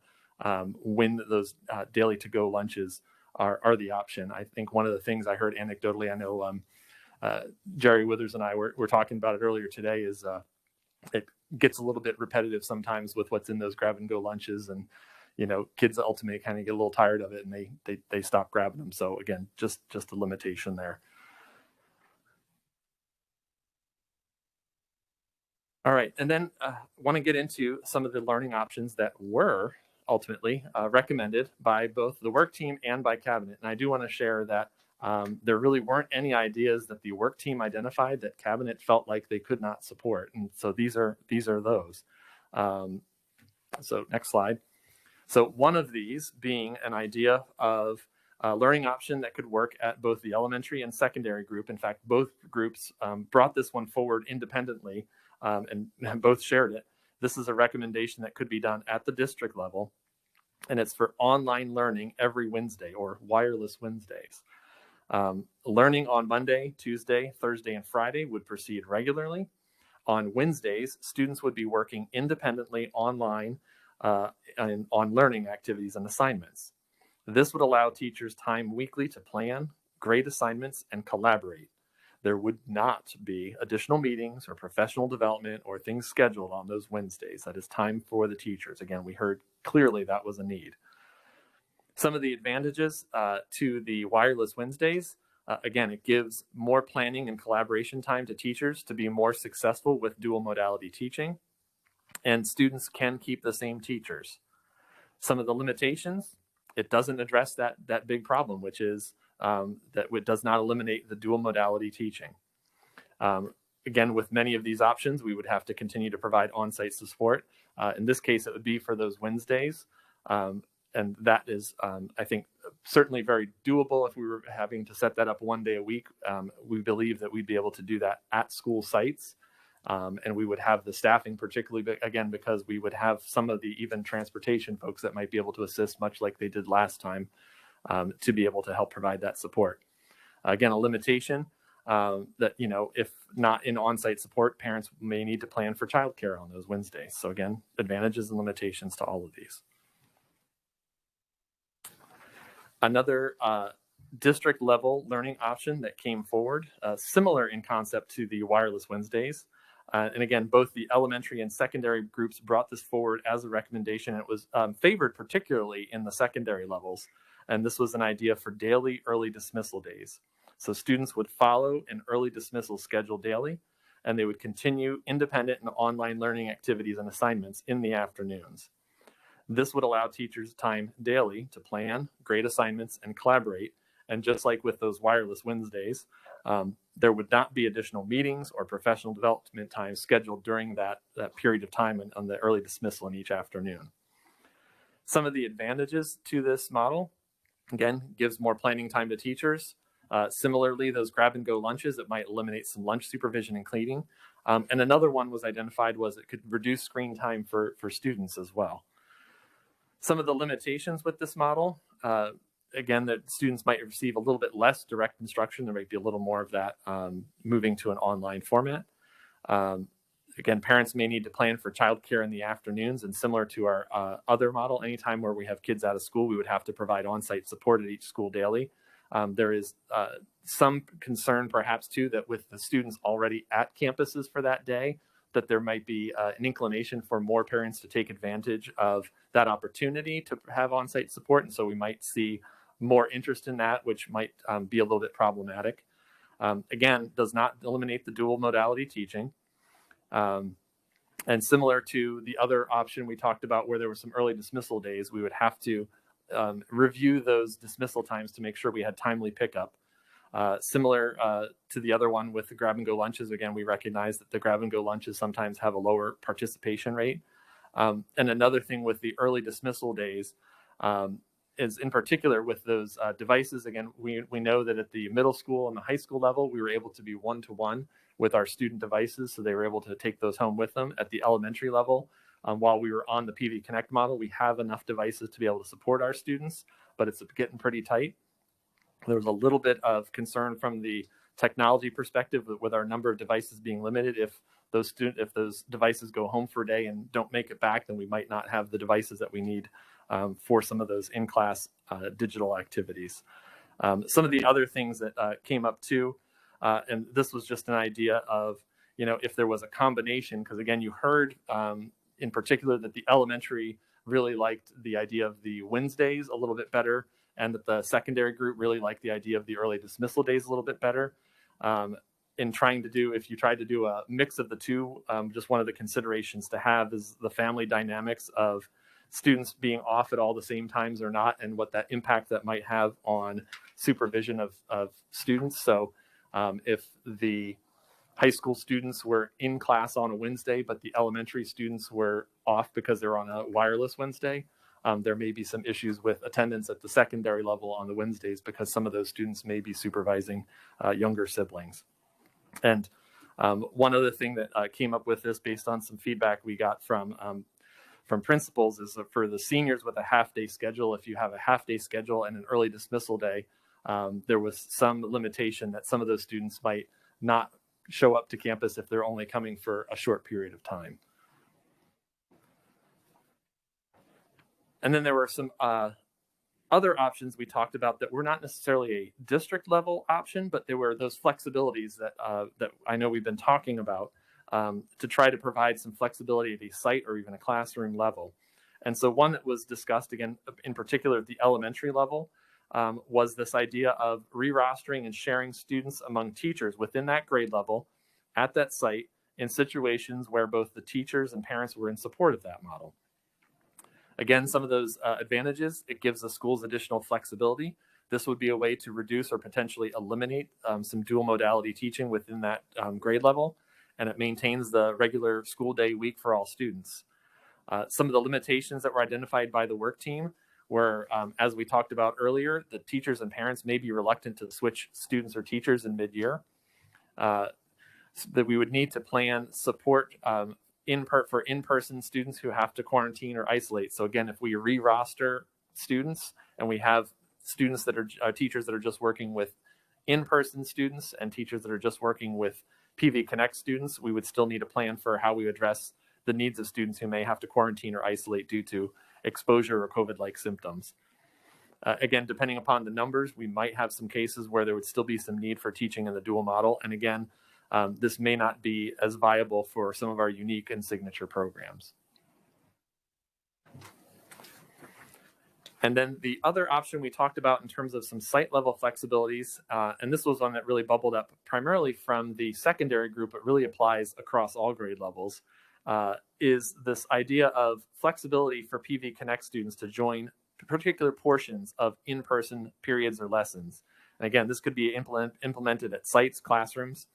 when those daily to-go lunches are the option. I think one of the things I heard anecdotally, I know Jerry Withers and I were talking about it earlier today, is it gets a little bit repetitive sometimes with what's in those grab and go lunches, and kids ultimately kind of get a little tired of it, and they stop grabbing them. So again, just a limitation there. All right, and then want to get into some of the learning options that were ultimately recommended by both the work team and by cabinet. And I do want to share that there really weren't any ideas that the work team identified that cabinet felt like they could not support. And so these are those. So next slide. So one of these being an idea of a learning option that could work at both the elementary and secondary group. In fact, both groups brought this one forward independently and both shared it. This is a recommendation that could be done at the district level, and it's for online learning every Wednesday, or wireless Wednesdays. Learning on Monday, Tuesday, Thursday, and Friday would proceed regularly. On Wednesdays, students would be working independently online and on learning activities and assignments. This would allow teachers time weekly to plan, grade assignments, and collaborate. There would not be additional meetings or professional development or things scheduled on those Wednesdays. That is time for the teachers. Again, we heard clearly that was a need. Some of the advantages to the wireless Wednesdays, again, it gives more planning and collaboration time to teachers to be more successful with dual modality teaching. and students can keep the same teachers. Some of the limitations, it doesn't address that big problem, which is that it does not eliminate the dual modality teaching. Again, with many of these options, we would have to continue to provide on-site support. In this case, it would be for those Wednesdays. And that is, I think, certainly very doable if we were having to set that up one day a week. We believe that we'd be able to do that at school sites. And we would have the staffing, particularly, again, because we would have some of the even transportation folks that might be able to assist, much like they did last time, to be able to help provide that support. Again, a limitation that, if not in on-site support, parents may need to plan for childcare on those Wednesdays. So again, advantages and limitations to all of these. Another district level learning option that came forward, similar in concept to the wireless Wednesdays. And again, both the elementary and secondary groups brought this forward as a recommendation. It was favored particularly in the secondary levels. And this was an idea for daily early dismissal days. So students would follow an early dismissal schedule daily, and they would continue independent and online learning activities and assignments in the afternoons. This would allow teachers time daily to plan, grade assignments, and collaborate. And just like with those wireless Wednesdays, there would not be additional meetings or professional development time scheduled during that period of time on the early dismissal in each afternoon. Some of the advantages to this model, again, gives more planning time to teachers. Similarly, those grab-and-go lunches, it might eliminate some lunch supervision and cleaning. And another one was identified was it could reduce screen time for students as well. Some of the limitations with this model, again, that students might receive a little bit less direct instruction. There might be a little more of that moving to an online format. Again, parents may need to plan for childcare in the afternoons, and similar to our other model, anytime where we have kids out of school, we would have to provide on-site support at each school daily. There is some concern perhaps too that with the students already at campuses for that day, that there might be an inclination for more parents to take advantage of that opportunity to have on-site support. And so we might see more interest in that, which might be a little bit problematic. Again, does not eliminate the dual modality teaching. And similar to the other option we talked about where there were some early dismissal days, we would have to review those dismissal times to make sure we had timely pickup. Similar to the other one with the grab-and-go lunches, again, we recognize that the grab-and-go lunches sometimes have a lower participation rate. And another thing with the early dismissal days is in particular with those devices. Again, we know that at the middle school and the high school level, we were able to be one-to-one with our student devices, so they were able to take those home with them. At the elementary level, while we were on the PV Connect model, we have enough devices to be able to support our students, but it's getting pretty tight. There was a little bit of concern from the technology perspective with our number of devices being limited. If those devices go home for a day and don't make it back, then we might not have the devices that we need for some of those in-class digital activities. Some of the other things that came up too, and this was just an idea of, if there was a combination, because again, you heard in particular that the elementary really liked the idea of the Wednesdays a little bit better, and that the secondary group really liked the idea of the early dismissal days a little bit better. If you tried to do a mix of the two, just one of the considerations to have is the family dynamics of students being off at all the same times or not, and what that impact that might have on supervision of students. So if the high school students were in class on a Wednesday, but the elementary students were off because they're on a wireless Wednesday, there may be some issues with attendance at the secondary level on the Wednesdays because some of those students may be supervising younger siblings. And one other thing that came up with this based on some feedback we got from principals is that for the seniors with a half-day schedule, if you have a half-day schedule and an early dismissal day, there was some limitation that some of those students might not show up to campus if they're only coming for a short period of time. And then there were some other options we talked about that were not necessarily a district level option, but there were those flexibilities that I know we've been talking about to try to provide some flexibility at a site or even a classroom level. And so one that was discussed, again, in particular at the elementary level, was this idea of re-rostering and sharing students among teachers within that grade level at that site in situations where both the teachers and parents were in support of that model. Again, some of those advantages, it gives the schools additional flexibility. This would be a way to reduce or potentially eliminate some dual modality teaching within that grade level, and it maintains the regular school day week for all students. Some of the limitations that were identified by the work team were, as we talked about earlier, the teachers and parents may be reluctant to switch students or teachers in mid-year. So that we would need to plan support for in-person students who have to quarantine or isolate. So again, if we re-roster students and we have students that are teachers that are just working with in-person students and teachers that are just working with PV Connect students, we would still need a plan for how we address the needs of students who may have to quarantine or isolate due to exposure or COVID-like symptoms. Again, depending upon the numbers, we might have some cases where there would still be some need for teaching in the dual model. And again, this may not be as viable for some of our unique and signature programs. And then the other option we talked about in terms of some site level flexibilities, and this was one that really bubbled up primarily from the secondary group, but really applies across all grade levels, is this idea of flexibility for PV Connect students to join particular portions of in-person periods or lessons. And again, this could be implemented at sites, classrooms.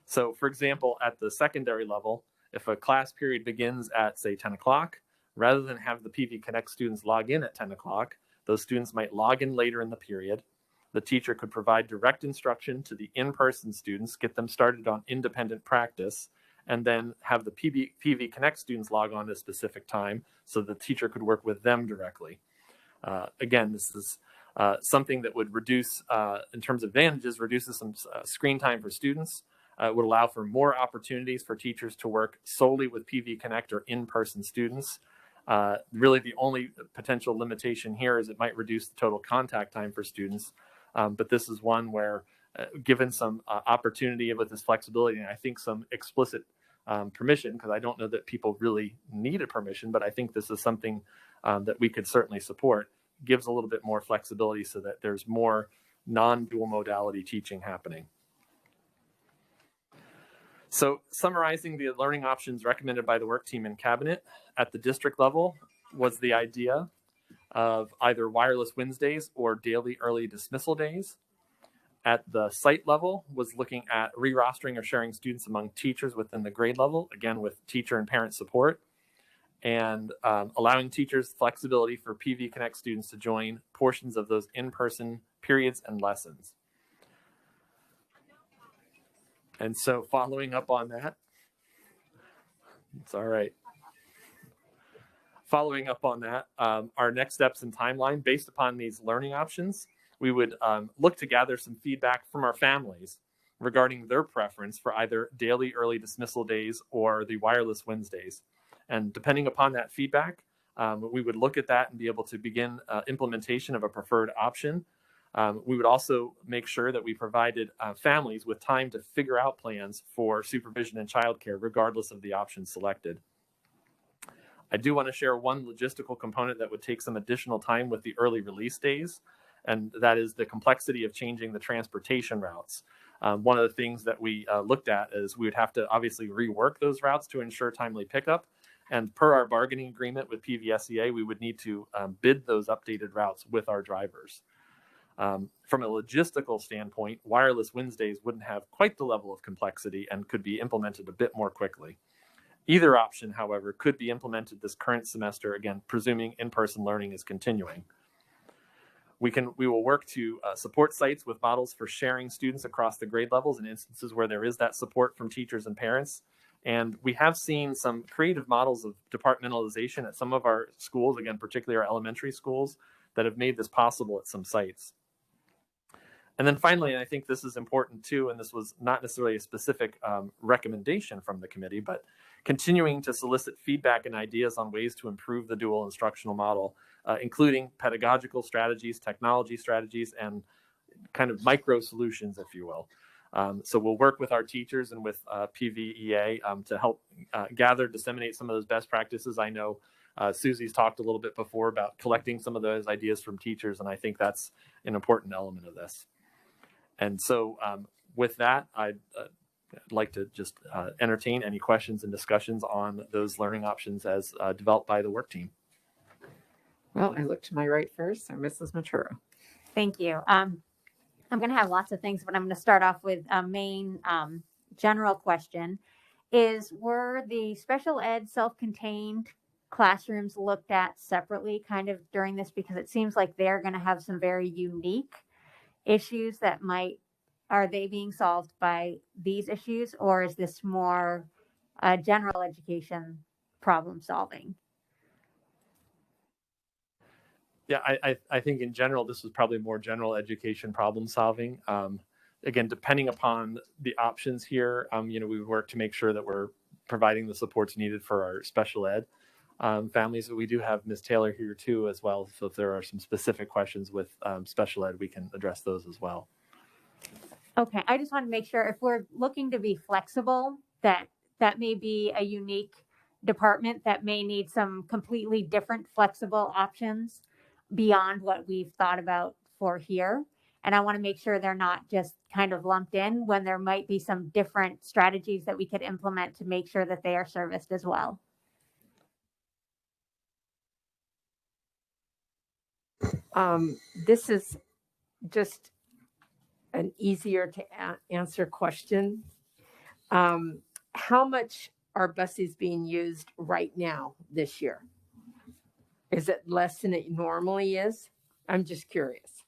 So for example, at the secondary level, if a class period begins at say 10 o'clock, rather than have the PV Connect students log in at 10 o'clock, those students might log in later in the period. The teacher could provide direct instruction to the in-person students, get them started on independent practice, and then have the PV Connect students log on at a specific time so the teacher could work with them directly. Again, this is something that would reduce, in terms of advantages, reduces some screen time for students. Would allow for more opportunities for teachers to work solely with PV Connect or in-person students. Really the only potential limitation here is it might reduce the total contact time for students. But this is one where given some opportunity with this flexibility, and I think some explicit permission, because I don't know that people really need a permission, but I think this is something that we could certainly support, gives a little bit more flexibility so that there's more non-dual modality teaching happening. So summarizing the learning options recommended by the work team and cabinet at the district level was the idea of either wireless Wednesdays or daily early dismissal days. At the site level was looking at re-rostering or sharing students among teachers within the grade level, again with teacher and parent support, and allowing teachers flexibility for PV Connect students to join portions of those in-person periods and lessons. And so following up on that, it's all right. Following up on that, our next steps and timeline based upon these learning options, we would look to gather some feedback from our families regarding their preference for either daily early dismissal days or the wireless Wednesdays. And depending upon that feedback, we would look at that and be able to begin implementation of a preferred option. We would also make sure that we provided families with time to figure out plans for supervision and childcare, regardless of the option selected. I do want to share one logistical component that would take some additional time with the early release days, and that is the complexity of changing the transportation routes. One of the things that we looked at is we would have to obviously rework those routes to ensure timely pickup. And per our bargaining agreement with PVSEA, we would need to bid those updated routes with our drivers. From a logistical standpoint, wireless Wednesdays wouldn't have quite the level of complexity and could be implemented a bit more quickly. Either option, however, could be implemented this current semester, again, presuming in-person learning is continuing. We will work to support sites with models for sharing students across the grade levels in instances where there is that support from teachers and parents. And we have seen some creative models of departmentalization at some of our schools, again, particularly our elementary schools, that have made this possible at some sites. And then finally, and I think this is important too, and this was not necessarily a specific recommendation from the committee, but continuing to solicit feedback and ideas on ways to improve the dual instructional model, including pedagogical strategies, technology strategies, and kind of micro solutions, if you will. So we'll work with our teachers and with PVEA to help gather, disseminate some of those best practices. I know Susie's talked a little bit before about collecting some of those ideas from teachers, and I think that's an important element of this. And so with that, I'd I'd like to just entertain any questions and discussions on those learning options as developed by the work team. Well, I look to my right first, so Mrs. Matura. Thank you. I'm going to have lots of things, but I'm going to start off with a main general question. Were the special ed self-contained classrooms looked at separately kind of during this? Because it seems like they're going to have some very unique issues that are they being solved by these issues, or is this more general education problem solving? Yeah, I think in general, this was probably more general education problem solving. Again, depending upon the options here, we work to make sure that we're providing the supports needed for our special ed families. We do have Ms. Taylor here too as well. So if there are some specific questions with special ed, we can address those as well. Okay, I just want to make sure if we're looking to be flexible, that may be a unique department that may need some completely different flexible options beyond what we've thought about for here. And I want to make sure they're not just kind of lumped in when there might be some different strategies that we could implement to make sure that they are serviced as well. This is just an easier to answer question. How much are buses being used right now this year? Is it less than it normally is? I'm just curious.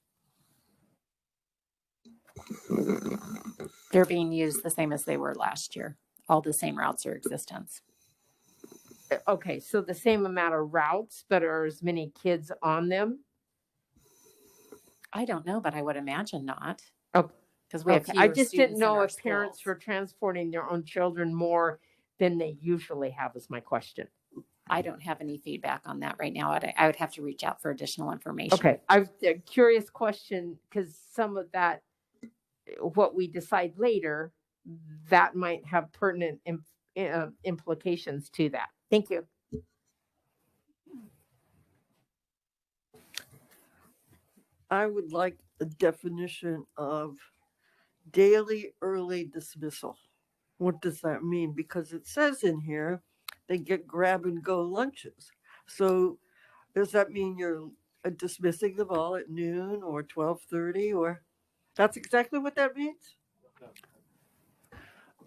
They're being used the same as they were last year. All the same routes are in existence. Okay, so the same amount of routes, but are as many kids on them? I don't know, but I would imagine not. Oh, because we have okay. I fewer just didn't students in know our if parents schools. were transporting their own children more than they usually have, is my question. I don't have any feedback on that right now. I would have to reach out for additional information. Okay, I've a curious question because some of that, what we decide later, that might have pertinent implications to that. Thank you. I would like a definition of daily early dismissal. What does that mean? Because it says in here they get grab and go lunches. So does that mean you're dismissing them all at noon or 12:30, or that's exactly what that means?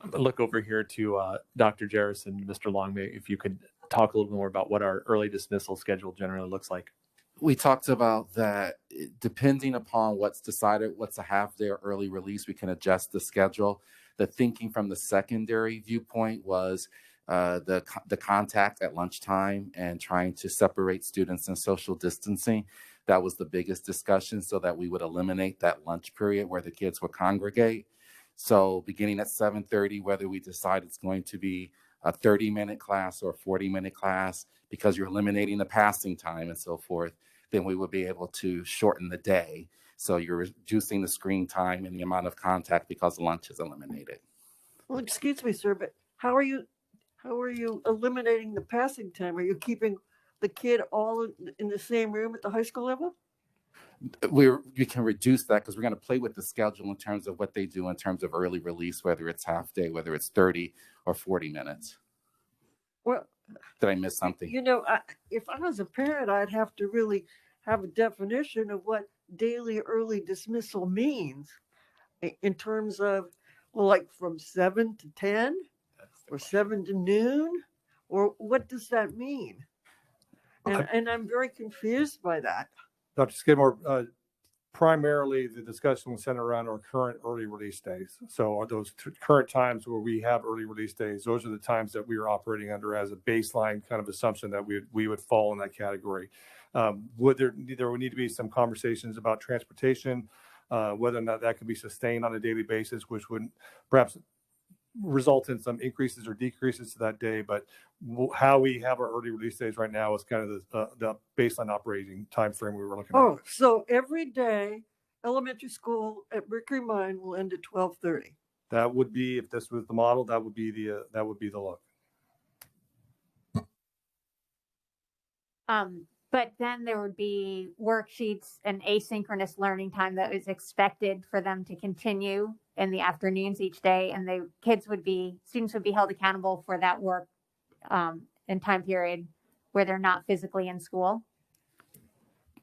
I'm gonna look over here to Dr. Jarris and Mr. Long, if you could talk a little more about what our early dismissal schedule generally looks like. We talked about that depending upon what's decided, what's a half day or early release, we can adjust the schedule. The thinking from the secondary viewpoint was the contact at lunchtime and trying to separate students and social distancing. That was the biggest discussion, so that we would eliminate that lunch period where the kids would congregate. So beginning at 7:30, whether we decide it's going to be a 30-minute class or a 40-minute class, because you're eliminating the passing time and so forth, then we would be able to shorten the day. So you're reducing the screen time and the amount of contact because lunch is eliminated. Well, excuse me, sir, but how are you eliminating the passing time? Are you keeping the kid all in the same room at the high school level? We can reduce that because we're going to play with the schedule in terms of what they do in terms of early release, whether it's half day, whether it's 30 or 40 minutes. Well, did I miss something? If I was a parent, I'd have to really have a definition of what daily early dismissal means in terms of, well, like from 7 to 10 or 7 to noon, or what does that mean? And I'm very confused by that. Dr. Skidmore, primarily the discussion was centered around our current early release days. So are those current times where we have early release days, those are the times that we are operating under as a baseline kind of assumption that we would fall in that category. There would need to be some conversations about transportation, whether or not that could be sustained on a daily basis, which would perhaps result in some increases or decreases to that day. But how we have our early release days right now is kind of the baseline operating time frame we were looking at. Oh, so every day elementary school at Mercury Mine will end at 12:30. That would be, if this was the model, that would be the look. But then there would be worksheets and asynchronous learning time that is expected for them to continue in the afternoons each day, and the students would be held accountable for that work in time period where they're not physically in school.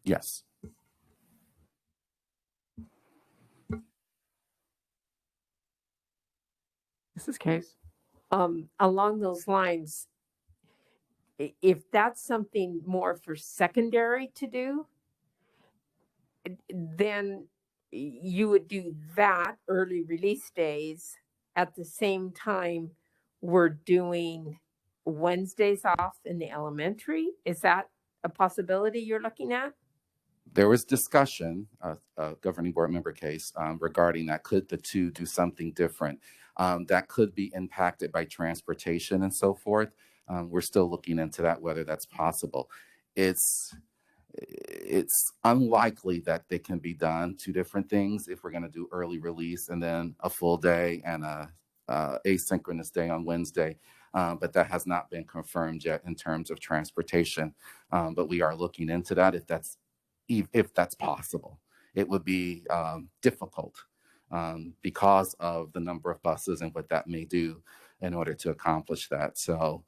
Yes. Mrs. Case. Along those lines, if that's something more for secondary to do, then you would do that early release days at the same time we're doing Wednesdays off in the elementary. Is that a possibility you're looking at? There was discussion, governing board member Case, regarding that. Could the two do something different? That could be impacted by transportation and so forth. We're still looking into that, whether that's possible. It's unlikely that they can be done, two different things, if we're going to do early release and then a full day and a asynchronous day on Wednesday. But that has not been confirmed yet in terms of transportation. But we are looking into that if that's possible. It would be difficult because of the number of buses and what that may do in order to accomplish that. So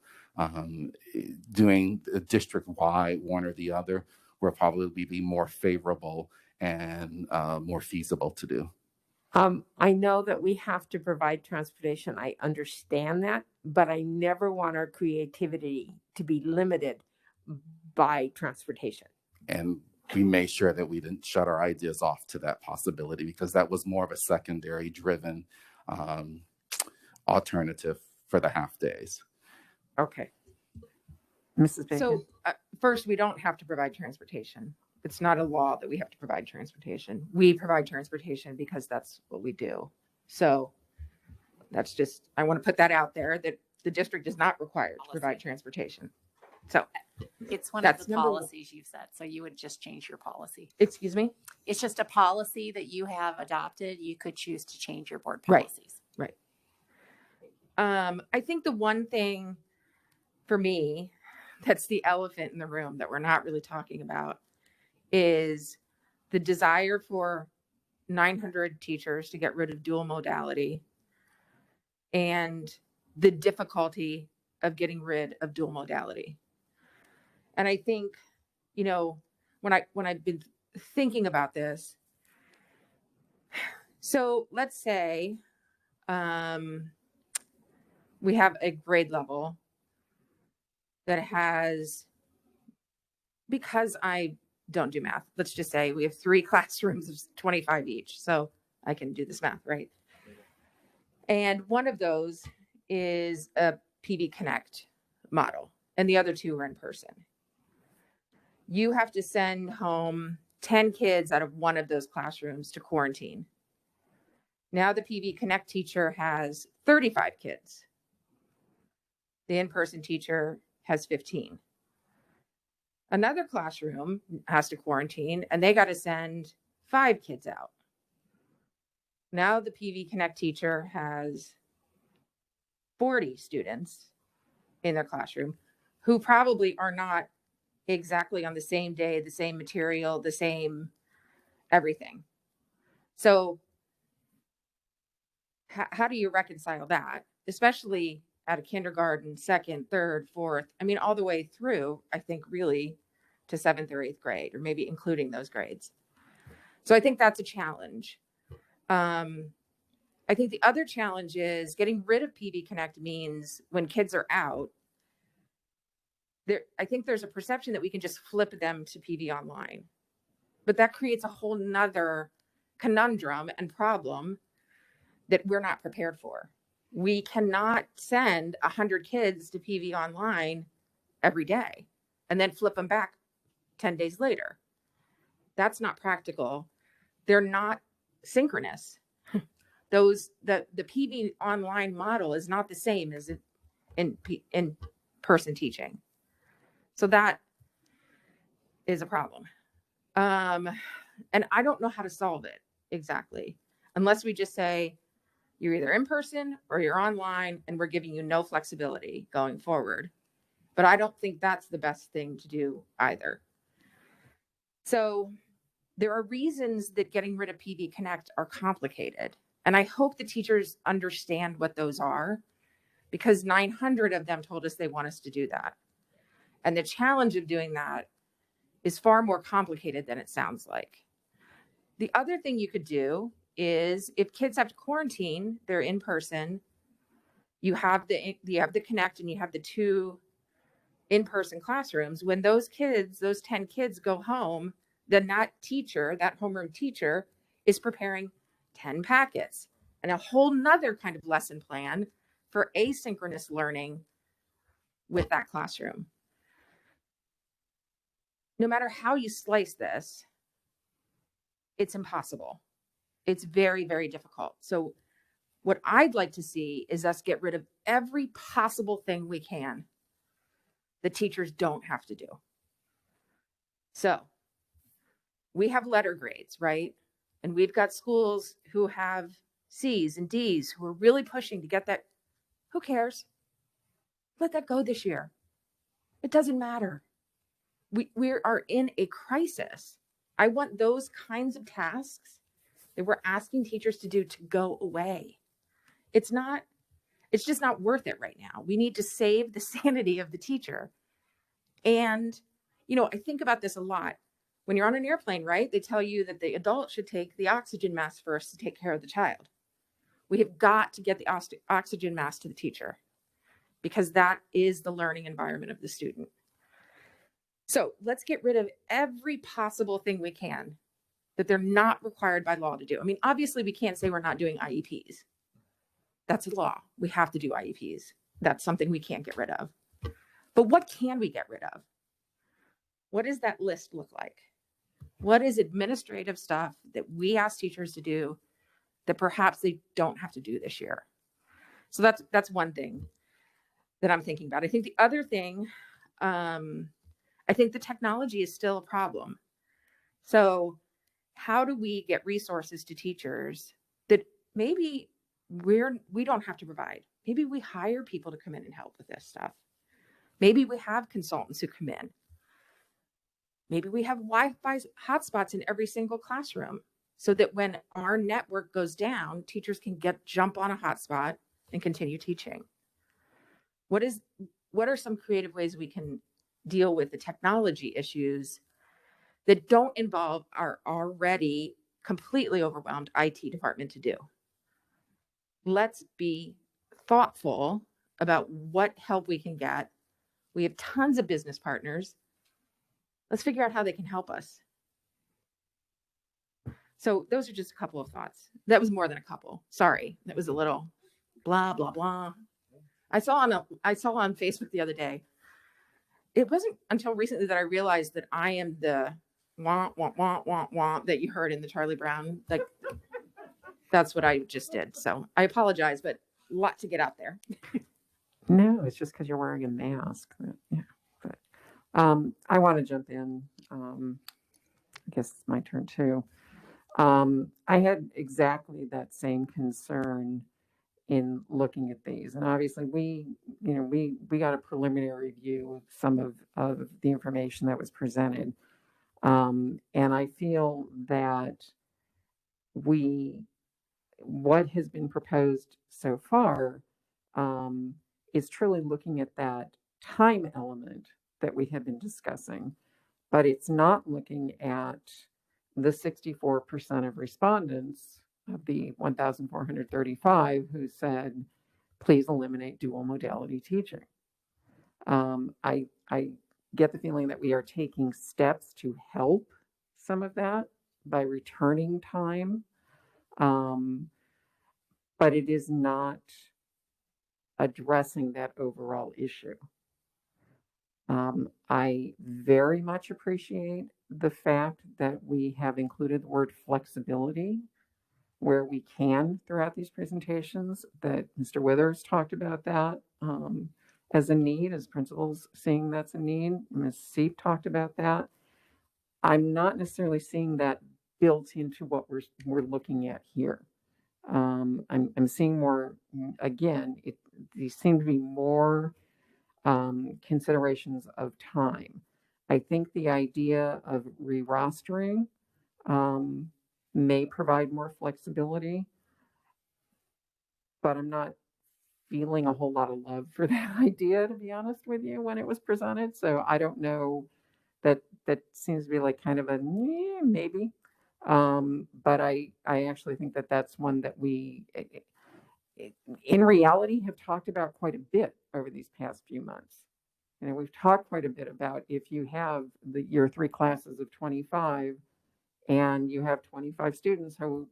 doing a district-wide one or the other will probably be more favorable and more feasible to do. I know that we have to provide transportation. I understand that, but I never want our creativity to be limited by transportation. And we made sure that we didn't shut our ideas off to that possibility, because that was more of a secondary driven alternative for the half days. Okay. Mrs. Bacon. So first, we don't have to provide transportation. It's not a law that we have to provide transportation. We provide transportation because that's what we do. So that's just, I want to put that out there, that the district is not required to provide transportation. So it's one of that's the policies you've set. So you would just change your policy. Excuse me? It's just a policy that you have adopted. You could choose to change your board Right. policies. Right. I think the one thing for me that's the elephant in the room that we're not really talking about is the desire for 900 teachers to get rid of dual modality and the difficulty of getting rid of dual modality. And I think, you know, when I've been thinking about this, so let's say we have a grade level that has, because I don't do math, let's just say we have 3 classrooms of 25 each. So I can do this math, right? And one of those is a PV Connect model, and the other 2 are in person. You have to send home 10 kids out of one of those classrooms to quarantine. Now the PV Connect teacher has 35 kids. The in-person teacher has 15. Another classroom has to quarantine, and they got to send 5 kids out. Now the PV Connect teacher has 40 students in their classroom who probably are not exactly on the same day, the same material, the same everything. So how do you reconcile that, especially at a kindergarten, 2nd, 3rd, 4th, I mean, all the way through, I think, really to 7th or 8th grade, or maybe including those grades. So I think that's a challenge. I think the other challenge is getting rid of PV Connect means when kids are out, I think there's a perception that we can just flip them to PV Online. But that creates a whole nother conundrum and problem that we're not prepared for. We cannot send 100 kids to PV Online every day and then flip them back 10 days later. That's not practical. They're not synchronous. The PV Online model is not the same as in person teaching. So that is a problem. And I don't know how to solve it exactly, unless we just say you're either in person or you're online, and we're giving you no flexibility going forward. But I don't think that's the best thing to do either. So there are reasons that getting rid of PV Connect are complicated. And I hope the teachers understand what those are, because 900 of them told us they want us to do that. And the challenge of doing that is far more complicated than it sounds like. The other thing you could do is, if kids have to quarantine, they're in person, you have the Connect and you have the 2 in-person classrooms. When those 10 kids go home, then that teacher, that homeroom teacher, is preparing 10 packets and a whole nother kind of lesson plan for asynchronous learning with that classroom. No matter how you slice this, it's impossible. It's very, very difficult. So what I'd like to see is us get rid of every possible thing we can that teachers don't have to do. So we have letter grades, right? And we've got schools who have C's and D's who are really pushing to get that. Who cares? Let that go this year. It doesn't matter. We are in a crisis. I want those kinds of tasks that we're asking teachers to do to go away. It's just not worth it right now. We need to save the sanity of the teacher. And, I think about this a lot. When you're on an airplane, right? They tell you that the adult should take the oxygen mask first to take care of the child. We have got to get the oxygen mask to the teacher, because that is the learning environment of the student. So let's get rid of every possible thing we can that they're not required by law to do. I mean, obviously we can't say we're not doing IEPs. That's law. We have to do IEPs. That's something we can't get rid of. But what can we get rid of? What does that list look like? What is administrative stuff that we ask teachers to do that perhaps they don't have to do this year? So that's one thing that I'm thinking about. I think the other thing, I think the technology is still a problem. So how do we get resources to teachers that maybe we don't have to provide? Maybe we hire people to come in and help with this stuff. Maybe we have consultants who come in. Maybe we have Wi-Fi hotspots in every single classroom, so that when our network goes down, teachers can jump on a hotspot and continue teaching. What are some creative ways we can deal with the technology issues that don't involve our already completely overwhelmed IT department to do? Let's be thoughtful about what help we can get. We have tons of business partners. Let's figure out how they can help us. So those are just a couple of thoughts. That was more than a couple. Sorry, that was a little blah, blah, blah. I saw on Facebook the other day, it wasn't until recently that I realized that I am the wah, wah, wah, wah, wah that you heard in the Charlie Brown. Like, that's what I just did. So I apologize, but a lot to get out there. No, it's just because you're wearing a mask. But I want to jump in. I guess it's my turn too. I had exactly that same concern in looking at these, and obviously we got a preliminary view of some of the information that was presented, and I feel that what has been proposed so far is truly looking at that time element that we have been discussing, but it's not looking at the 64% of respondents of the 1,435 who said, please eliminate dual modality teaching. I get the feeling that we are taking steps to help some of that by returning time, but it is not addressing that overall issue. I very much appreciate the fact that we have included the word flexibility where we can throughout these presentations, that Mr. Withers talked about that as a need, as principals seeing that's a need. Ms. Seep talked about that. I'm not necessarily seeing that built into what we're looking at here. I'm seeing more, again, these seem to be more considerations of time. I think the idea of re-rostering may provide more flexibility. but I'm not feeling a whole lot of love for that idea, to be honest with you, when it was presented. So I don't know, that seems to be like kind of a maybe. But I actually think that that's one that we, in reality, have talked about quite a bit over these past few months. You know, we've talked quite a bit about if you have your 3 classes of 25 and you have 25 students who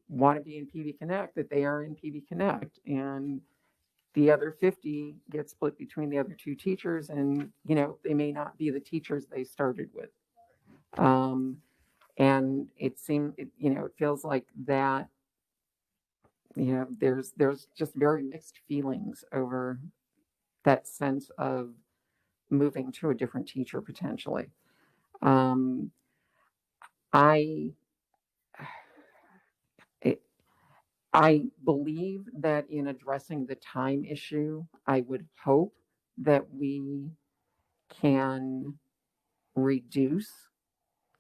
want to be in PV Connect, that they are in PV Connect, and the other 50 get split between the other 2 teachers, and you know they may not be the teachers they started with. And it feels like that, there's just very mixed feelings over that sense of moving to a different teacher potentially. um, I I believe that in addressing the time issue, I would hope that we can reduce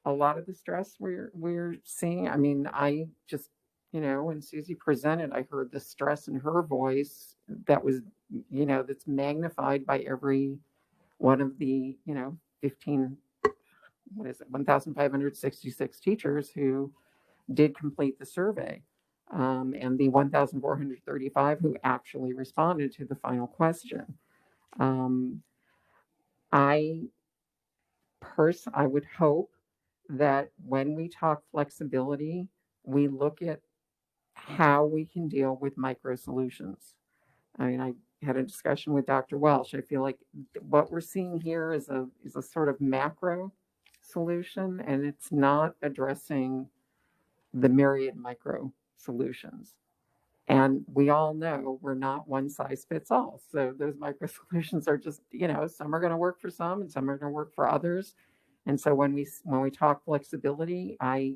a lot of the stress we're seeing. I mean, I just, when Susie presented, I heard the stress in her voice that was, that's magnified by every one of the, 15, 1,566 teachers who did complete the survey, and the 1,435 who actually responded to the final question. I would hope that when we talk flexibility, we look at how we can deal with micro solutions. I mean, I had a discussion with Dr. Welsh. I feel like what we're seeing here is a sort of macro solution, and it's not addressing the myriad micro solutions. And we all know we're not one size fits all. So those micro solutions are just, some are going to work for some and some are going to work for others. And so when we talk flexibility, I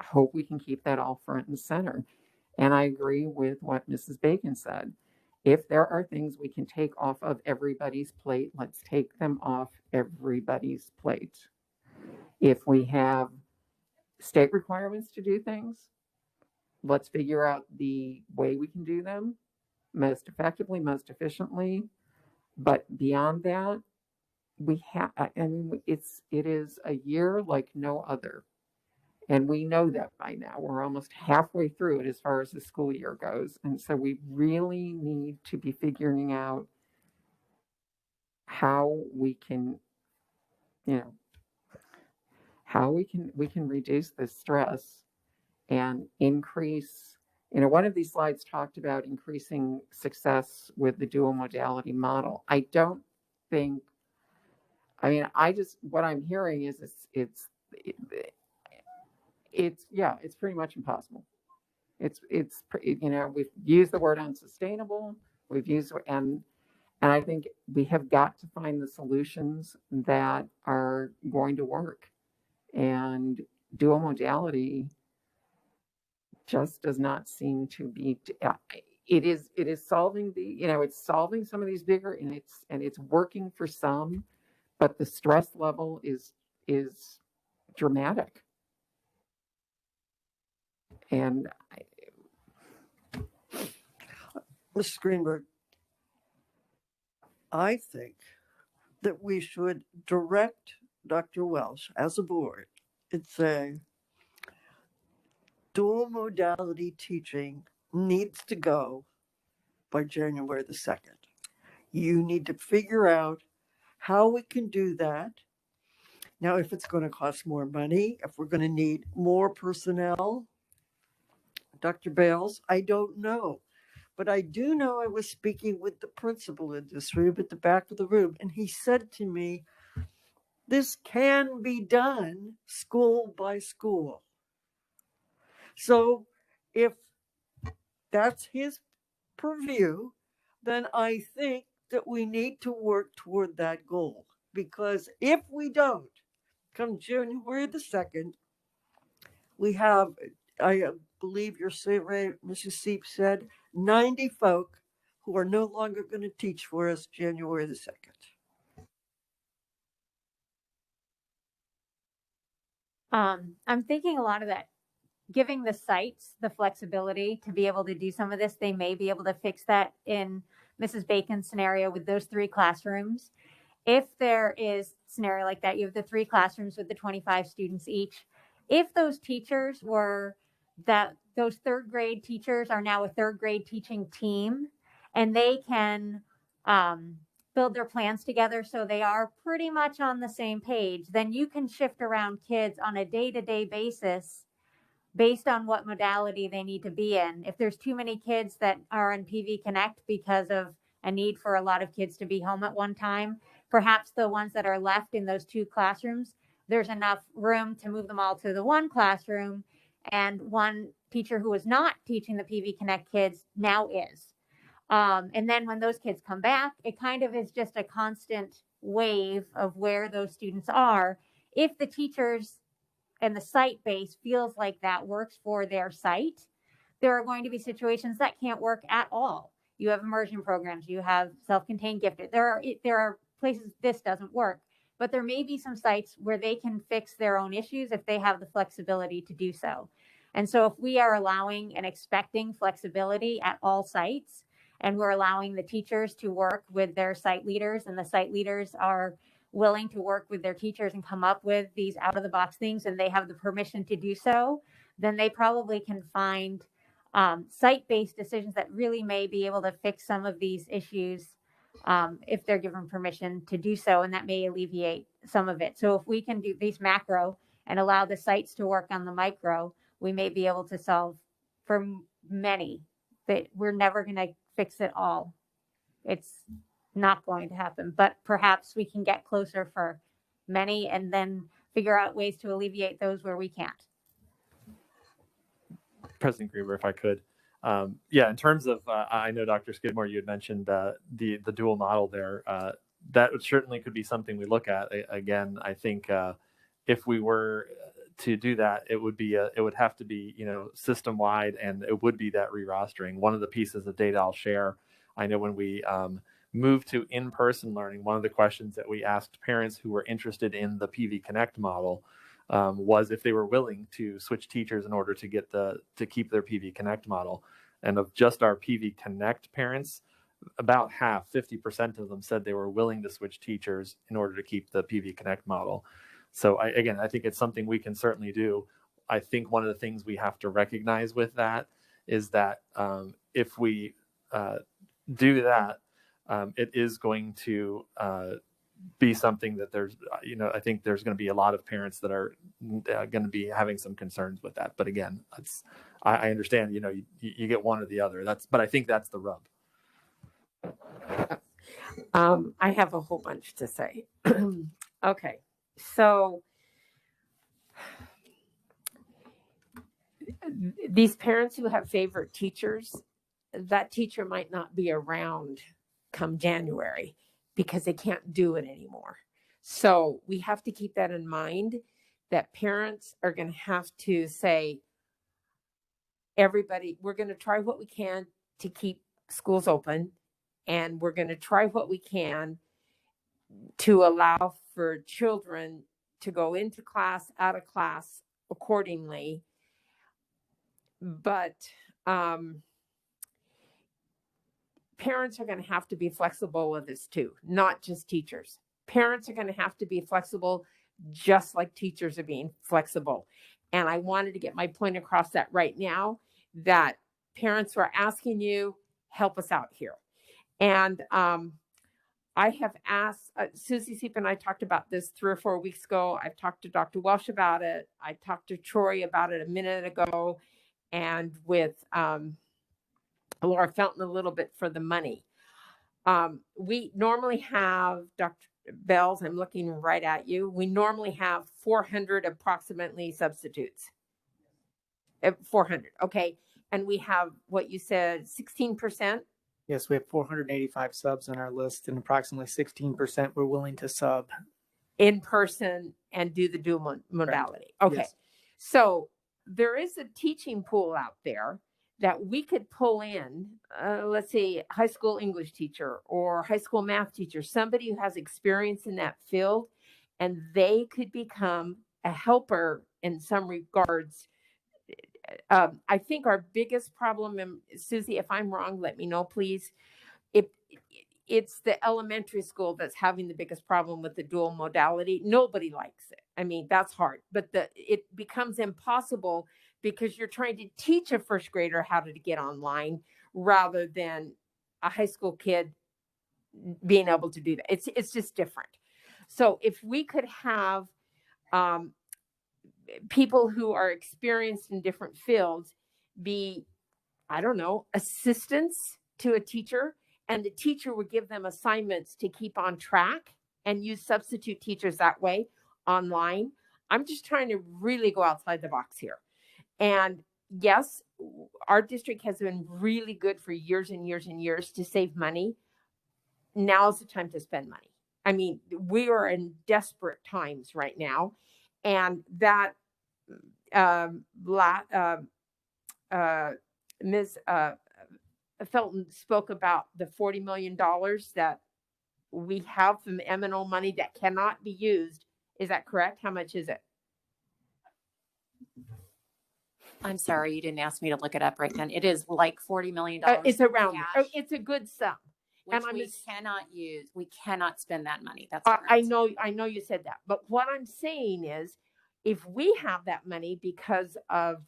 hope we can keep that all front and center. And I agree with what Mrs. Bacon said. If there are things we can take off of everybody's plate, let's take them off everybody's plate. If we have state requirements to do things, let's figure out the way we can do them most effectively, most efficiently. But beyond that, it is a year like no other. And we know that by now. We're almost halfway through it as far as the school year goes. And so we really need to be figuring out how we can, how we can reduce this stress and increase. One of these slides talked about increasing success with the dual modality model. I don't think, what I'm hearing is it's pretty much impossible. We've used the word unsustainable. And I think we have got to find the solutions that are going to work. And dual modality just does not seem to be. It is solving it's solving some of these bigger, and it's working for some, but the stress level is dramatic. And Mrs. Greenberg, I think that we should direct Dr. Welsh as a board and say, dual modality teaching needs to go by January the 2nd. You need to figure out how we can do that. Now, if it's going to cost more money, if we're going to need more personnel, Dr. Bales, I don't know. But I do know I was speaking with the principal in this room at the back of the room, and he said to me, this can be done school by school. So if that's his purview, then I think that we need to work toward that goal. Because if we don't, come January the 2nd, we have, I believe your survey, Mrs. Seep said, 90 folk who are no longer going to teach for us January the 2nd. I'm thinking a lot of that giving the sites the flexibility to be able to do some of this. They may be able to fix that in Mrs. Bacon's scenario with those 3 classrooms. If there is a scenario like that, you have the 3 classrooms with the 25 students each. If those teachers were those 3rd grade teachers are now a 3rd grade teaching team, and they can build their plans together so they are pretty much on the same page, then you can shift around kids on a day-to-day basis based on what modality they need to be in. If there's too many kids that are in PV Connect because of a need for a lot of kids to be home at one time, perhaps the ones that are left in those 2 classrooms, there's enough room to move them all to the 1 classroom, and one teacher who was not teaching the PV Connect kids now is. And then when those kids come back, it kind of is just a constant wave of where those students are. If the teachers and the site base feels like that works for their site, there are going to be situations that can't work at all. You have immersion programs, you have self-contained gifted. There are places this doesn't work, but there may be some sites where they can fix their own issues if they have the flexibility to do so. And so if we are allowing and expecting flexibility at all sites, and we're allowing the teachers to work with their site leaders, and the site leaders are willing to work with their teachers and come up with these out of the box things, and they have the permission to do so, then they probably can find site-based decisions that really may be able to fix some of these issues if they're given permission to do so, and that may alleviate some of it. So if we can do these macro and allow the sites to work on the micro, we may be able to solve for many. That we're never going to fix it all. It's not going to happen, but perhaps we can get closer for many and then figure out ways to alleviate those where we can't. President Greenberg, if I could. Yeah, in terms of, I know Dr. Skidmore, you had mentioned the dual model there. That certainly could be something we look at. Again, I think if we were to do that, it would have to be, system wide, and it would be that re-rostering. One of the pieces of data I'll share, I know when we moved to in-person learning, one of the questions that we asked parents who were interested in the PV Connect model was if they were willing to switch teachers in order to get to keep their PV Connect model. And of just our PV Connect parents, about half, 50% of them said they were willing to switch teachers in order to keep the PV Connect model. So I think it's something we can certainly do. I think one of the things we have to recognize with that is that if we do that, it is going to be something that there's, I think there's going to be a lot of parents that are going to be having some concerns with that. But again, I understand, you get one or the other. But I think that's the rub. I have a whole bunch to say. Okay, so these parents who have favorite teachers, that teacher might not be around come January because they can't do it anymore. So we have to keep that in mind, that parents are going to have to say, everybody, we're going to try what we can to keep schools open, and we're going to try what we can to allow for children to go into class, out of class accordingly. But parents are going to have to be flexible with this too, not just teachers. Parents are going to have to be flexible just like teachers are being flexible. And I wanted to get my point across that right now, that parents who are asking you, help us out here. And I have asked, Susie Seep and I talked about this 3 or 4 weeks ago. I've talked to Dr. Welsh about it. I talked to Troy about it a minute ago, and with Laura Felton a little bit for the money. We normally have, Dr. Bells, I'm looking right at you. We normally have 400 approximately substitutes. 400, okay. And we have what you said, 16%? Yes, we have 485 subs on our list, and approximately 16% we're willing to sub in person and do the dual modality. Right. Okay. Yes. So there is a teaching pool out there that we could pull in, let's say high school English teacher or high school math teacher, somebody who has experience in that field, and they could become a helper in some regards I think our biggest problem, and Susie, if I'm wrong, let me know, please. It's the elementary school that's having the biggest problem with the dual modality. Nobody likes it. I mean, that's hard, but it becomes impossible because you're trying to teach a first grader how to get online rather than a high school kid being able to do that. It's just different. So if we could have people who are experienced in different fields be, I don't know, assistants to a teacher, and the teacher would give them assignments to keep on track and use substitute teachers that way online. I'm just trying to really go outside the box here. And yes, our district has been really good for years and years and years to save money. Now's the time to spend money. I mean, we are in desperate times right now. And that Ms. Felton spoke about the $40 million that we have from M&O money that cannot be used. Is that correct? How much is it? I'm sorry, you didn't ask me to look it up right then. It is like $40 million. It's around, cash, it's a good sum. which And we cannot use. We cannot spend that money. That's I know you said that, but what I'm saying is, if we have that money because of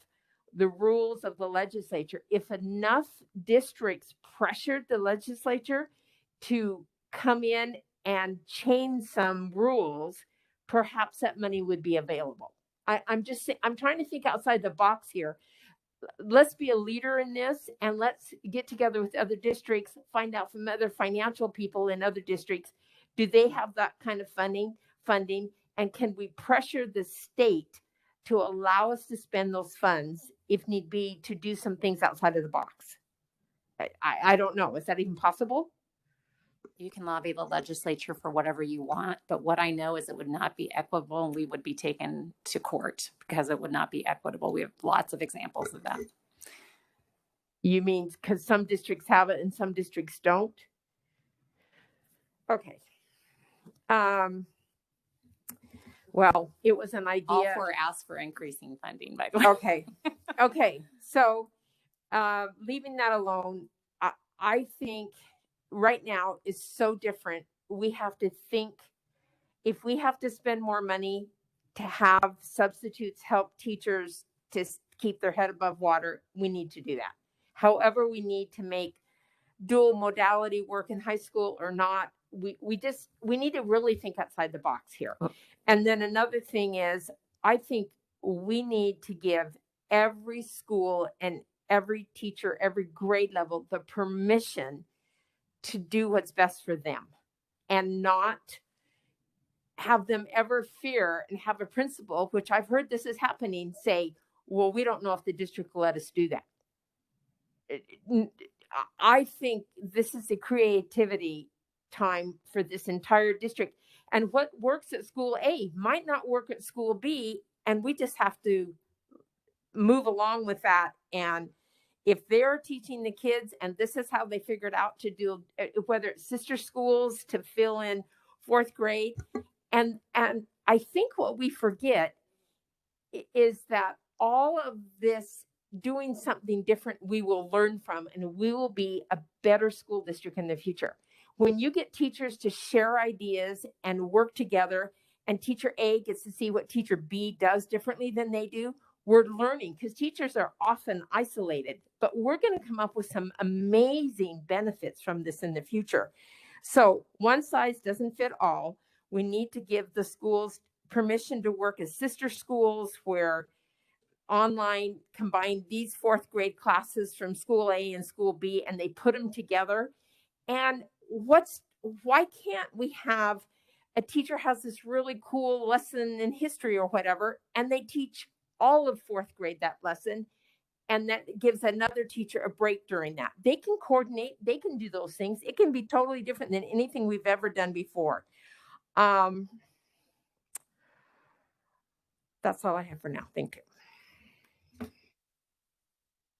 the rules of the legislature, if enough districts pressured the legislature to come in and change some rules, perhaps that money would be available. I'm just saying, I'm trying to think outside the box here. Let's be a leader in this, and let's get together with other districts, find out from other financial people in other districts, do they have that kind of funding, and can we pressure the state to allow us to spend those funds, if need be, to do some things outside of the box? I don't know. Is that even possible? You can lobby the legislature for whatever you want, but what I know is it would not be equitable, and we would be taken to court because it would not be equitable. We have lots of examples of that. You mean because some districts have it and some districts don't? Okay. Well, it was an idea. All four asked for increasing funding, by the way. Okay. Okay. So leaving that alone, I think right now is so different. We have to think, if we have to spend more money to have substitutes help teachers to keep their head above water, we need to do that. However, we need to make dual modality work in high school or not, we need to really think outside the box here. And then another thing is, I think we need to give every school and every teacher, every grade level, the permission to do what's best for them, and not have them ever fear and have a principal, which I've heard this is happening, say, well, we don't know if the district will let us do that. I think this is a creativity time for this entire district. And what works at school A might not work at school B, and we just have to move along with that. And if they're teaching the kids, and this is how they figured out to do, whether it's sister schools to fill in fourth grade, and I think what we forget is that all of this doing something different, we will learn from, and we will be a better school district in the future. When you get teachers to share ideas and work together, and teacher A gets to see what teacher B does differently than they do, we're learning, because teachers are often isolated, but we're going to come up with some amazing benefits from this in the future. So one size doesn't fit all. We need to give the schools permission to work as sister schools, where online combine these fourth grade classes from school A and school B, and they put them together. And why can't we have a teacher has this really cool lesson in history or whatever, and they teach all of fourth grade that lesson, and that gives another teacher a break during that. They can coordinate, they can do those things. It can be totally different than anything we've ever done before. That's all I have for now. Thank you.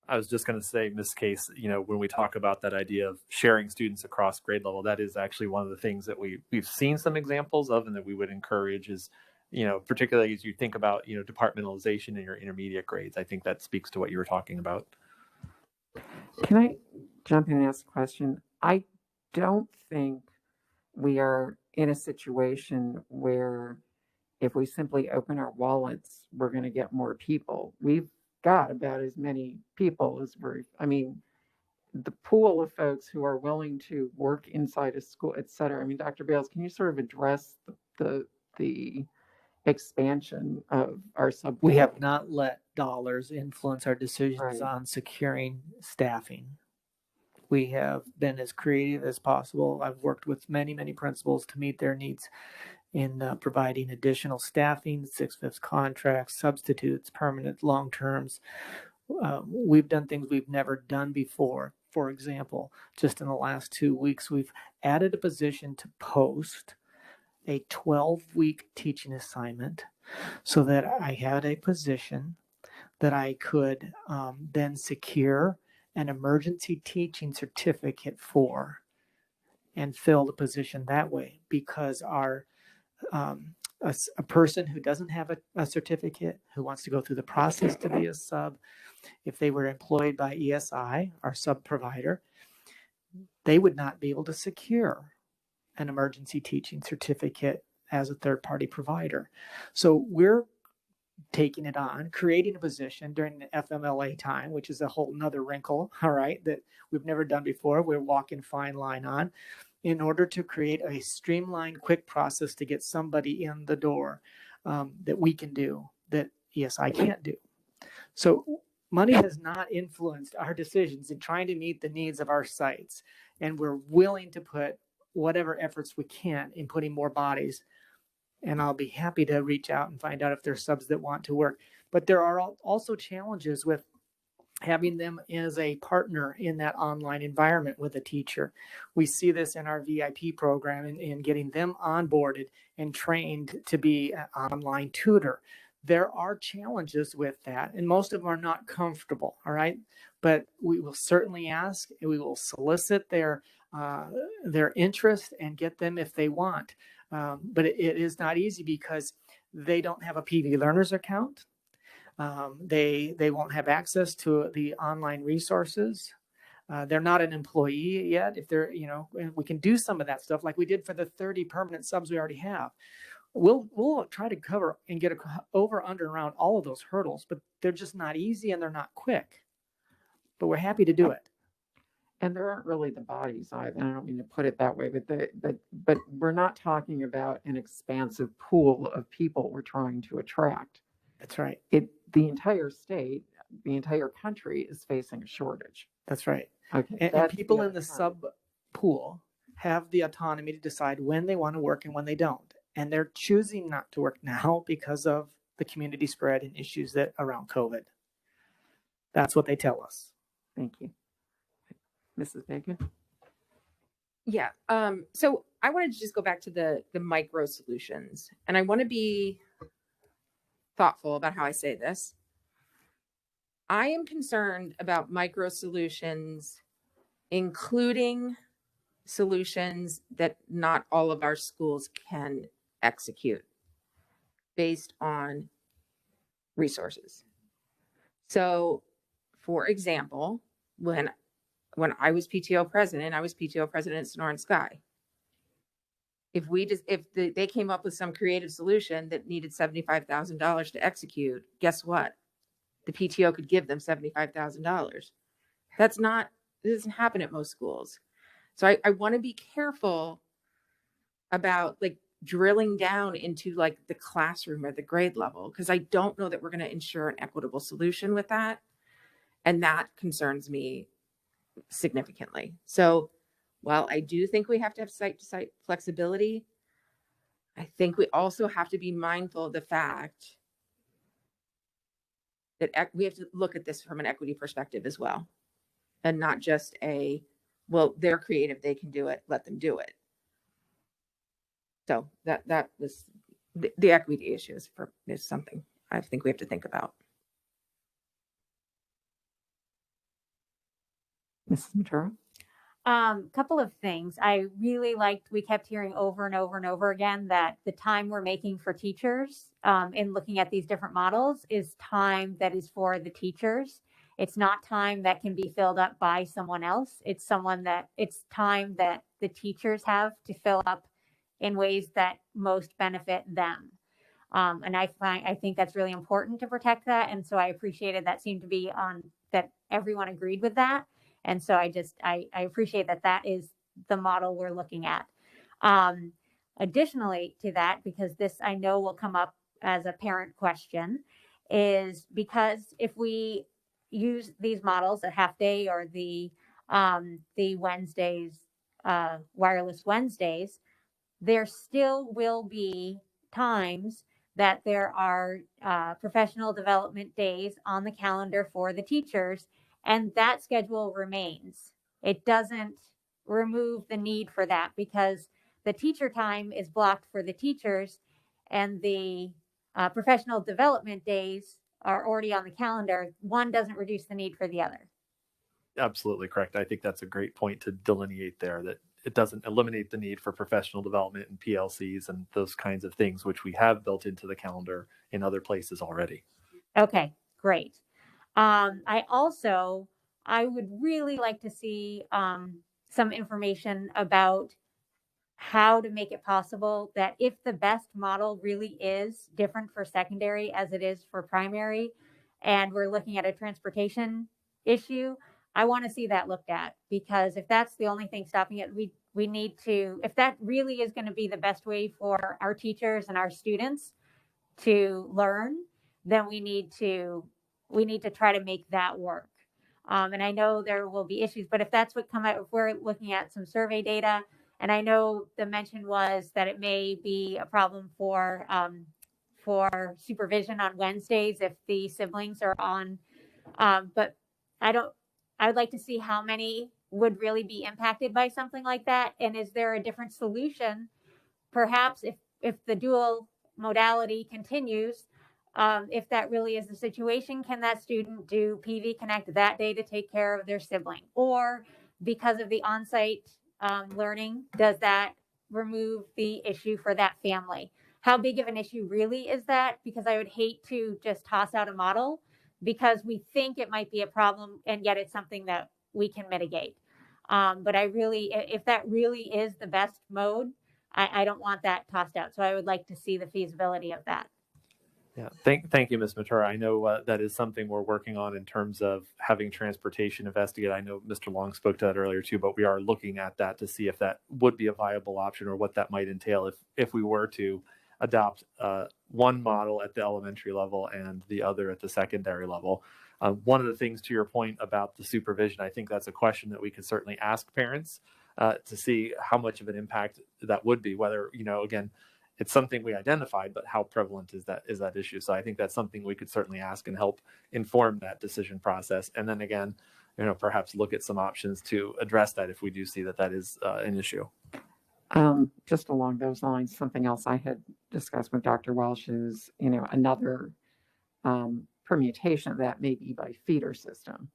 I was just going to say, Ms. Case, when we talk about that idea of sharing students across grade level, that is actually one of the things that we've seen some examples of, and that we would encourage is particularly as you think about, departmentalization in your intermediate grades. I think that speaks to what you were talking about. Can I jump in and ask a question? I don't think we are in a situation where if we simply open our wallets, we're going to get more people. We've got about as many people as the pool of folks who are willing to work inside a school, et cetera. I mean, Dr. Bales, can you sort of address the expansion of our sub? We have not let dollars influence our decisions Right. on securing staffing. We have been as creative as possible. I've worked with many, many principals to meet their needs in providing additional staffing, 6/5 contracts, substitutes, permanent long terms. We've done things we've never done before. For example, just in the last 2 weeks, we've added a position to post a 12-week teaching assignment so that I had a position that I could then secure an emergency teaching certificate for and fill the position that way, because our a person who doesn't have a certificate, who wants to go through the process to be a sub, if they were employed by ESI, our sub provider, they would not be able to secure an emergency teaching certificate as a third-party provider. So we're taking it on, creating a position during the FMLA time, which is a whole nother wrinkle, all right, that we've never done before. We're walking fine line on, in order to create a streamlined, quick process to get somebody in the door that we can do, that ESI can't do. So money has not influenced our decisions in trying to meet the needs of our sites. And we're willing to put whatever efforts we can in putting more bodies. And I'll be happy to reach out and find out if there's subs that want to work. But there are also challenges with having them as a partner in that online environment with a teacher. We see this in our VIP program and getting them onboarded and trained to be an online tutor. There are challenges with that, and most of them are not comfortable, all right? But we will certainly ask, and we will solicit their interest and get them if they want. But it is not easy because they don't have a PV Learners account. They won't have access to the online resources. They're not an employee yet. If they're, we can do some of that stuff like we did for the 30 permanent subs we already have. We'll try to cover and get over, under, around all of those hurdles, but they're just not easy and they're not quick. But we're happy to do it. And there aren't really the bodies either. I don't mean to put it that way, but we're not talking about an expansive pool of people we're trying to attract. That's right. The entire state, the entire country is facing a shortage. That's right. Okay. And people in the sub pool have the autonomy to decide when they want to work and when they don't. And they're choosing not to work now because of the community spread and issues that around COVID. That's what they tell us. Thank you. Mrs. Bacon? Yeah. So I wanted to just go back to the micro solutions, and I want to be thoughtful about how I say this. I am concerned about micro solutions, including solutions that not all of our schools can execute based on resources. So, for example, when I was PTO president at Sonora and Sky. If they came up with some creative solution that needed $75,000 to execute, guess what? The PTO could give them $75,000. It doesn't happen at most schools. So I want to be careful about drilling down into the classroom or the grade level, because I don't know that we're going to ensure an equitable solution with that. And that concerns me significantly. So while I do think we have to have site-to-site flexibility, I think we also have to be mindful of the fact that we have to look at this from an equity perspective as well, and not just they're creative, they can do it, let them do it. So that was the equity issue is something I think we have to think about. Mrs. Matura? Couple of things. I really liked, we kept hearing over and over and over again that the time we're making for teachers in looking at these different models is time that is for the teachers. It's not time that can be filled up by someone else. It's time that the teachers have to fill up in ways that most benefit them. And I think that's really important to protect that. And so I appreciated that seemed to be that everyone agreed with that. And so I appreciate that is the model we're looking at. Additionally to that, because this I know will come up as a parent question, is because if we use these models, a half day or the Wednesdays, wireless Wednesdays, there still will be times that there are professional development days on the calendar for the teachers, and that schedule remains. It doesn't remove the need for that because the teacher time is blocked for the teachers, and the professional development days are already on the calendar. One doesn't reduce the need for the other. Absolutely correct. I think that's a great point to delineate there, that it doesn't eliminate the need for professional development and PLCs and those kinds of things, which we have built into the calendar in other places already. Okay, great. I would really like to see some information about how to make it possible that if the best model really is different for secondary as it is for primary, and we're looking at a transportation issue, I want to see that looked at, because if that's the only thing stopping it, we need to, if that really is going to be the best way for our teachers and our students to learn, then we need to try to make that work. And I know there will be issues, but if that's what come out, if we're looking at some survey data, and I know the mention was that it may be a problem for supervision on Wednesdays if the siblings are on, but I'd like to see how many would really be impacted by something like that, and is there a different solution? Perhaps if the dual modality continues, if that really is the situation, can that student do PV Connect that day to take care of their sibling? Or because of the on-site learning, does that remove the issue for that family? How big of an issue really is that? Because I would hate to just toss out a model because we think it might be a problem and yet it's something that we can mitigate. But if that really is the best mode, I don't want that tossed out. So I would like to see the feasibility of that. Yeah, thank you, Ms. Matura. I know that is something we're working on in terms of having transportation investigate. I know Mr. Long spoke to that earlier too, but we are looking at that to see if that would be a viable option or what that might entail if we were to adopt one model at the elementary level and the other at the secondary level. One of the things, to your point about the supervision, I think that's a question that we could certainly ask parents to see how much of an impact that would be, whether, again, it's something we identified, but how prevalent is that issue? So I think that's something we could certainly ask and help inform that decision process. And then again, perhaps look at some options to address that if we do see that is an issue. Just along those lines, something else I had discussed with Dr. Welsh is, another permutation of that may be by feeder system,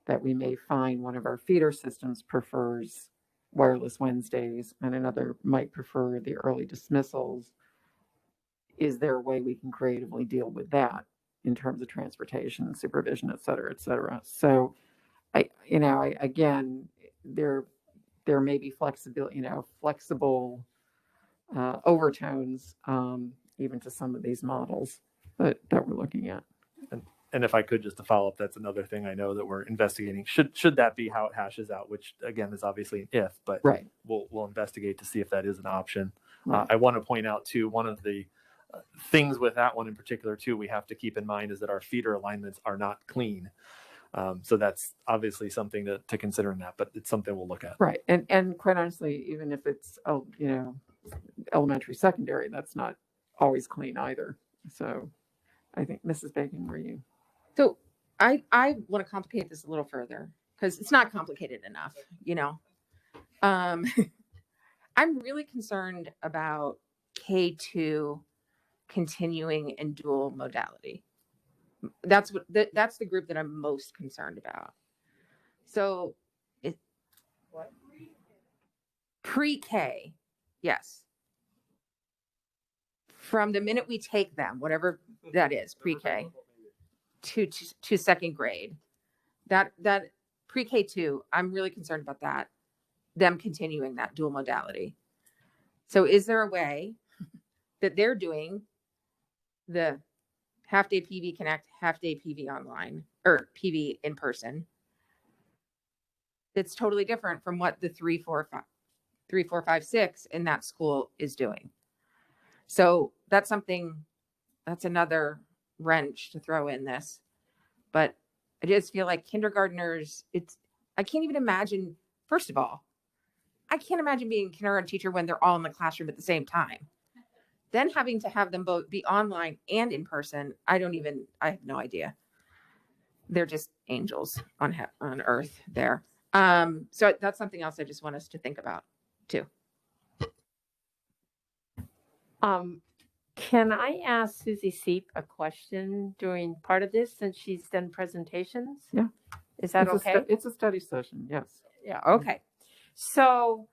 that we may find one of our feeder systems prefers wireless Wednesdays and another might prefer the early dismissals. Is there a way we can creatively deal with that in terms of transportation, supervision, et cetera, et cetera? So again, there may be flexible overtones even to some of these models that we're looking at. And if I could just to follow up, that's another thing I know that we're investigating. Should that be how it hashes out, which again is obviously an if, but right. We'll investigate to see if that is an option. Right. I want to point out too, one of the things with that one in particular too, we have to keep in mind is that our feeder alignments are not clean. So that's obviously something to consider in that, but it's something we'll look at. Right. And quite honestly, even if it's, elementary, secondary, that's not always clean either. So I think Mrs. Bacon, were you? So I want to complicate this a little further because it's not complicated enough, I'm really concerned about K2 continuing in dual modality. That's the group that I'm most concerned about. So Pre-K, yes. From the minute we take them, whatever that is, pre-K to second grade, that pre-K 2, I'm really concerned about that, them continuing that dual modality. So is there a way that they're doing the half day PV Connect, half day PV online, or PV in person? It's totally different from what the 3, 4, 5, 6 in that school is doing. So that's another wrench to throw in this. But I just feel like kindergartners, I can't even imagine, first of all, I can't imagine being a kindergarten teacher when they're all in the classroom at the same time. Then having to have them both be online and in person, I have no idea. They're just angels on earth there. So that's something else I just want us to think about too. Can I ask Susie Seep a question during part of this since she's done presentations? Yeah. Is that okay? It's a study session, yes. Yeah, okay. So,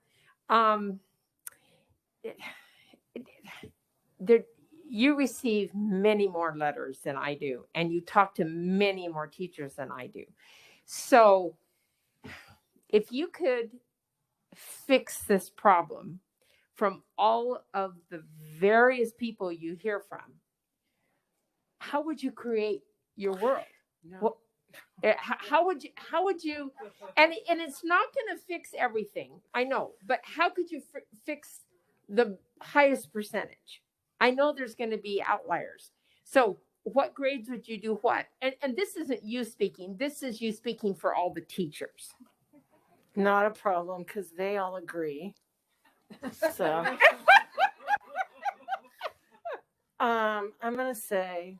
you receive many more letters than I do, and you talk to many more teachers than I do. So, if you could fix this problem from all of the various people you hear from, how would you create your world? No. Well, how would you, and it's not going to fix everything, I know, but how could you fix the highest percentage? I know there's going to be outliers. So what grades would you do what? And this isn't you speaking. This is you speaking for all the teachers. Not a problem, because they all agree. So I'm going to say,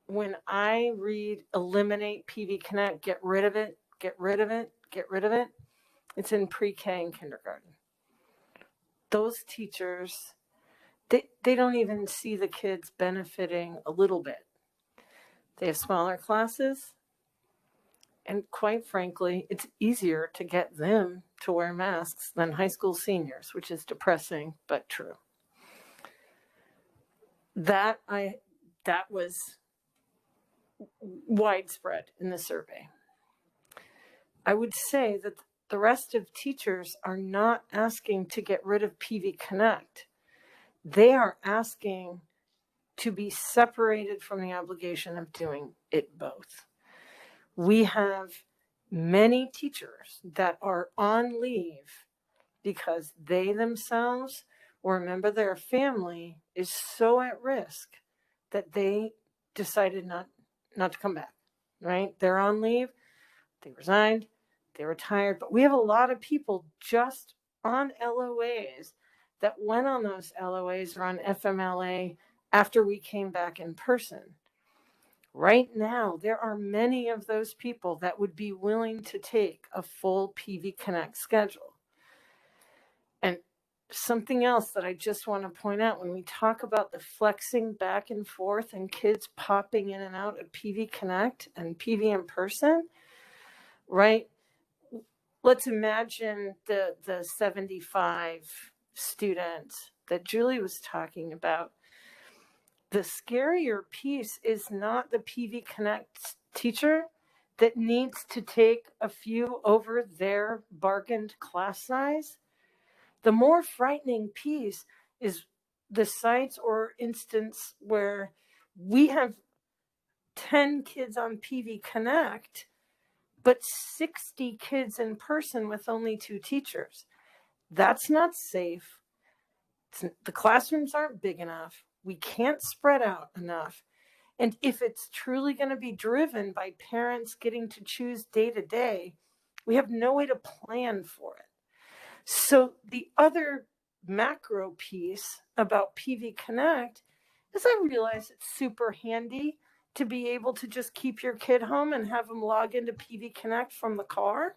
when I read eliminate PV Connect, get rid of it, it's in pre-K and kindergarten. Those teachers, they don't even see the kids benefiting a little bit. They have smaller classes. And quite frankly, it's easier to get them to wear masks than high school seniors, which is depressing, but true. That was widespread in the survey. I would say that the rest of teachers are not asking to get rid of PV Connect. They are asking to be separated from the obligation of doing it both. We have many teachers that are on leave because they themselves or a member of their family is so at risk that they decided not to come back, right? They're on leave, they resigned, they retired, but we have a lot of people just on LOAs that went on those LOAs or on FMLA after we came back in person. Right now, there are many of those people that would be willing to take a full PV Connect schedule. And something else that I just want to point out, when we talk about the flexing back and forth and kids popping in and out of PV Connect and PV in person, right? Let's imagine the 75 students that Julie was talking about. The scarier piece is not the PV Connect teacher that needs to take a few over their bargained class size. The more frightening piece is the sites or instance where we have 10 kids on PV Connect, but 60 kids in person with only 2 teachers. That's not safe. The classrooms aren't big enough. We can't spread out enough. And if it's truly going to be driven by parents getting to choose day to day, we have no way to plan for it. So the other macro piece about PV Connect is I realize it's super handy to be able to just keep your kid home and have them log into PV Connect from the car.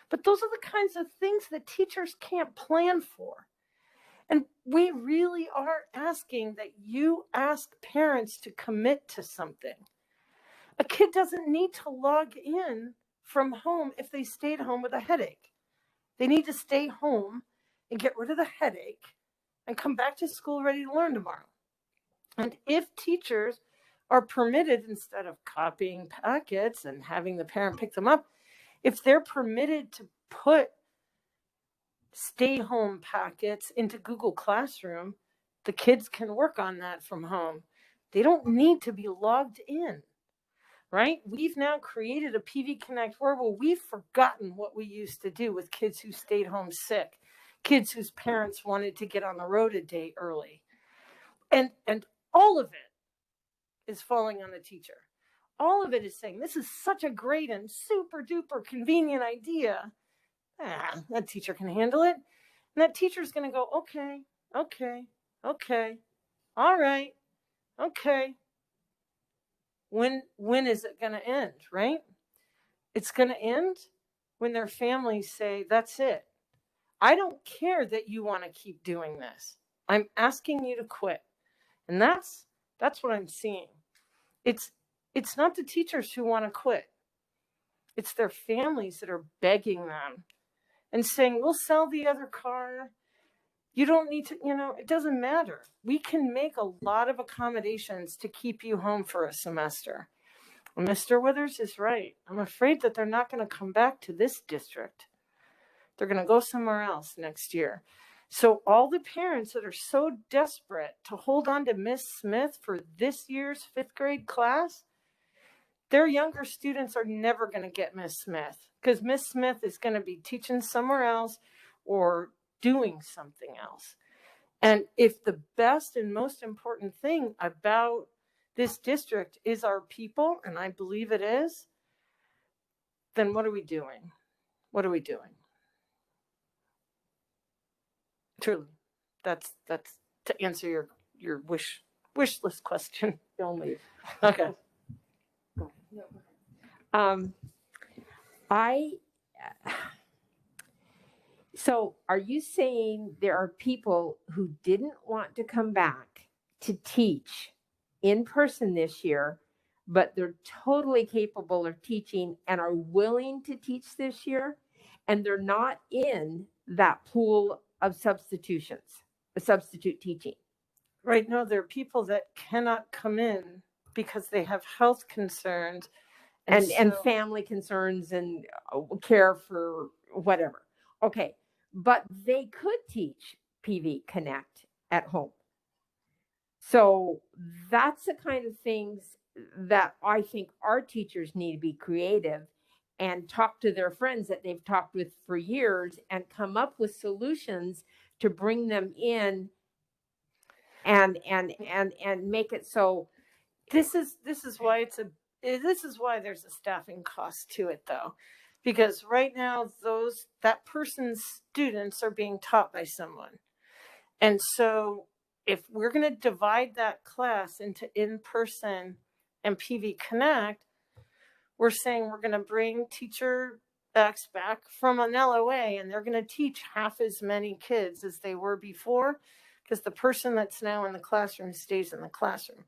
But those are the kinds of things that teachers can't plan for. And we really are asking that you ask parents to commit to something. A kid doesn't need to log in from home if they stayed home with a headache. They need to stay home and get rid of the headache and come back to school ready to learn tomorrow. And if teachers are permitted, instead of copying packets and having the parent pick them up, if they're permitted to put stay home packets into Google Classroom, the kids can work on that from home. They don't need to be logged in, right? We've now created a PV Connect world where we've forgotten what we used to do with kids who stayed home sick, kids whose parents wanted to get on the road a day early. And all of it is falling on the teacher. All of it is saying, this is such a great and super duper convenient idea. That teacher can handle it. And that teacher's going to go, okay, all right, okay. When is it going to end, right? It's going to end when their families say, that's it. I don't care that you want to keep doing this. I'm asking you to quit. And that's what I'm seeing. It's not the teachers who want to quit. It's their families that are begging them and saying, we'll sell the other car. You don't need to, it doesn't matter. We can make a lot of accommodations to keep you home for a semester. Mr. Withers is right. I'm afraid that they're not going to come back to this district. They're going to go somewhere else next year. So all the parents that are so desperate to hold on to Miss Smith for this year's 5th grade class, their younger students are never going to get Miss Smith because Miss Smith is going to be teaching somewhere else or doing something else. And if the best and most important thing about this district is our people, and I believe it is, then what are we doing? What are we doing? Truly, that's to answer your wish list question. Don't leave. Okay. So are you saying there are people who didn't want to come back to teach in person this year, but they're totally capable of teaching and are willing to teach this year, and they're not in that pool of substitute teaching? Right now, there are people that cannot come in because they have health concerns and family concerns and care for whatever. Okay, but they could teach PV Connect at home. So that's the kind of things that I think our teachers need to be creative and talk to their friends that they've talked with for years and come up with solutions to bring them in and make it so. This is why there's a staffing cost to it, though, because right now that person's students are being taught by someone, and so if we're going to divide that class into in-person and PV Connect, we're saying we're going to bring teacher X back from an LOA, and they're going to teach half as many kids as they were before, because the person that's now in the classroom stays in the classroom.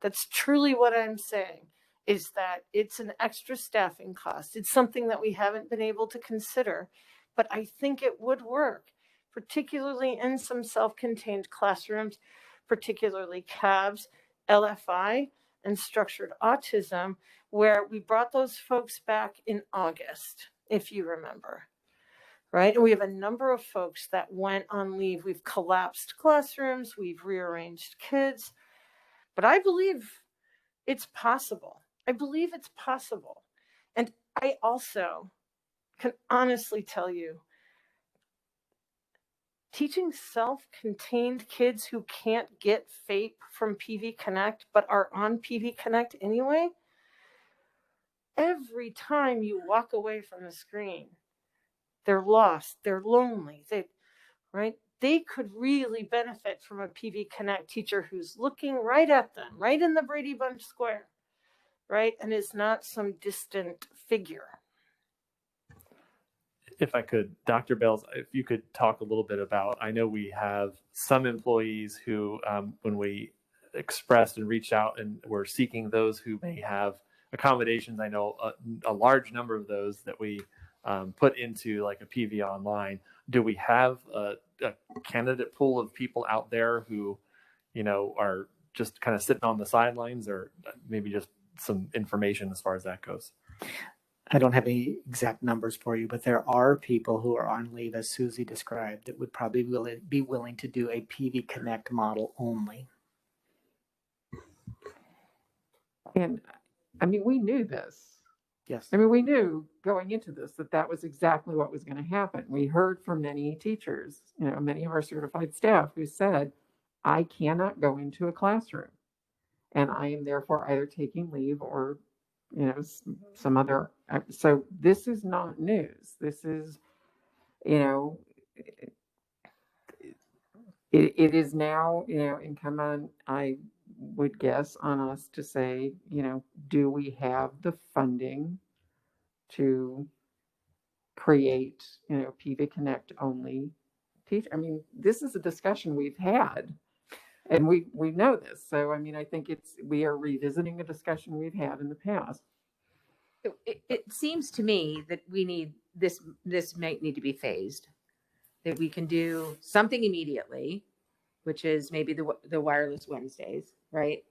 That's truly what I'm saying, is that it's an extra staffing cost. It's something that we haven't been able to consider, but I think it would work, particularly in some self-contained classrooms, particularly CABS, LFI, and structured autism, where we brought those folks back in August, if you remember. Right? And we have a number of folks that went on leave. We've collapsed classrooms, we've rearranged kids, but I believe it's possible. I believe it's possible. And I also can honestly tell you, teaching self-contained kids who can't get FAPE from PV Connect, but are on PV Connect anyway, every time you walk away from the screen, they're lost, they're lonely, they could really benefit from a PV Connect teacher who's looking right at them, right in the Brady Bunch square, right? And is not some distant figure. If I could, Dr. Bales, if you could talk a little bit about, I know we have some employees who, when we expressed and reached out and were seeking those who may have accommodations, I know a large number of those that we put into like a PV online. Do we have a candidate pool of people out there who, are just kind of sitting on the sidelines, or maybe just some information as far as that goes? I don't have any exact numbers for you, but there are people who are on leave, as Susie described, that would probably be willing to do a PV Connect model only. And I mean, we knew this. Yes. I mean, we knew going into this that was exactly what was going to happen. We heard from many teachers, many of our certified staff who said, I cannot go into a classroom, and I am therefore either taking leave or, some other. So this is not news. This is, it is now, incumbent, I would guess, on us to say, do we have the funding to create, PV Connect only teach? I mean, this is a discussion we've had, and we know this. So, I mean, I think we are revisiting a discussion we've had in the past. It seems to me that we need this might need to be phased, that we can do something immediately, which is maybe the wireless Wednesdays, right?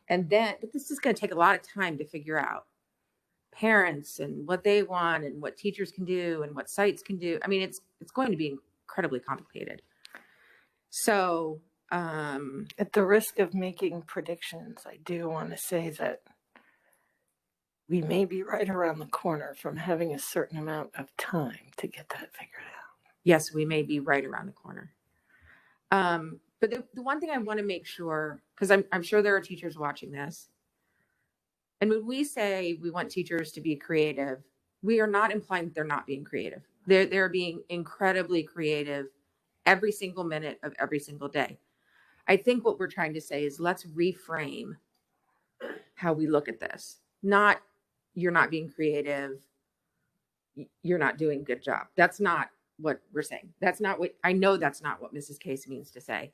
And then, but this is going to take a lot of time to figure out parents and what they want and what teachers can do and what sites can do. I mean, it's going to be incredibly complicated. So, at the risk of making predictions, I do want to say that we may be right around the corner from having a certain amount of time to get that figured out. Yes, we may be right around the corner. But the one thing I want to make sure, because I'm sure there are teachers watching this, and when we say we want teachers to be creative, we are not implying that they're not being creative. They're being incredibly creative every single minute of every single day. I think what we're trying to say is let's reframe how we look at this. Not you're not being creative, you're not doing a good job. That's not what we're saying. That's not what Mrs. Case means to say.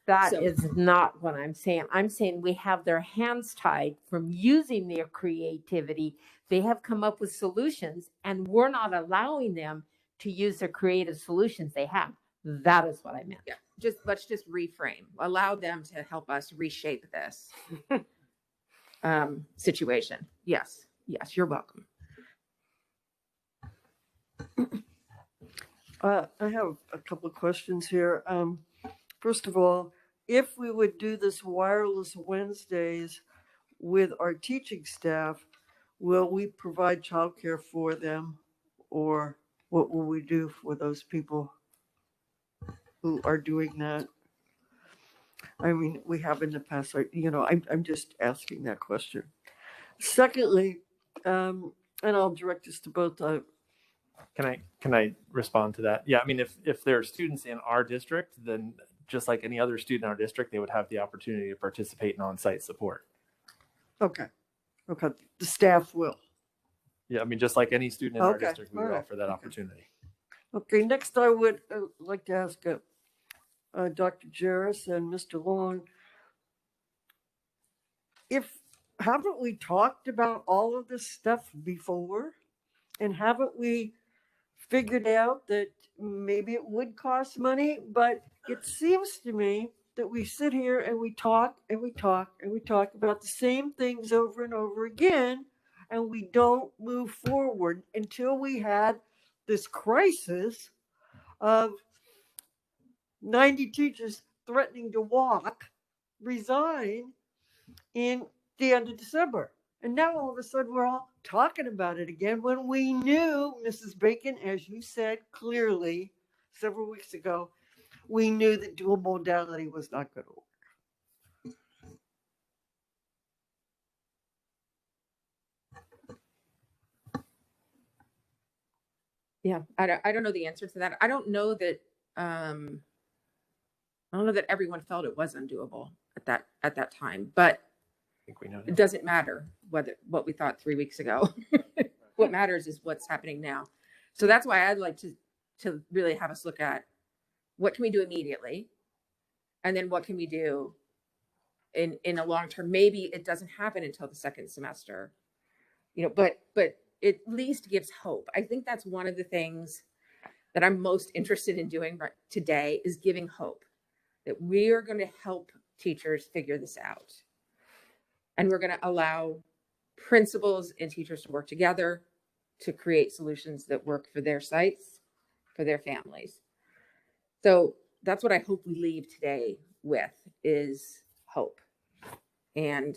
That is not what I'm saying. I'm saying we have their hands tied from using their creativity. They have come up with solutions, and we're not allowing them to use their creative solutions they have. That is what I meant. Yeah, let's just reframe. Allow them to help us reshape this situation. Yes, you're welcome. I have a couple of questions here. First of all, if we would do this wireless Wednesdays with our teaching staff, will we provide childcare for them, or what will we do for those people who are doing that? I mean, we have in the past, I'm just asking that question. Secondly, and I'll direct this to both. Can I respond to that? Yeah, I mean, if there are students in our district, then just like any other student in our district, they would have the opportunity to participate in on-site support. Okay. The staff will. Yeah, I mean, just like any student in our district, we would offer that opportunity. Okay, next I would like to ask Dr. Jarris and Mr. Long, haven't we talked about all of this stuff before? And haven't we figured out that maybe it would cost money? But it seems to me that we sit here and we talk and we talk and we talk about the same things over and over again, and we don't move forward until we had this crisis of 90 teachers threatening to resign in the end of December. And now all of a sudden we're all talking about it again when we knew, Mrs. Bacon, as you said clearly several weeks ago, we knew that dual modality was not going to work. Yeah, I don't know the answer to that. I don't know that everyone felt it was undoable at that time, but I think we know it doesn't matter what we thought 3 weeks ago. What matters is what's happening now. So that's why I'd like to really have us look at what can we do immediately, and then what can we do in a long term. Maybe it doesn't happen until the second semester, but at least gives hope. I think that's one of the things that I'm most interested in doing today is giving hope that we are going to help teachers figure this out. And we're going to allow principals and teachers to work together to create solutions that work for their sites, for their families. So that's what I hope we leave today with is hope. And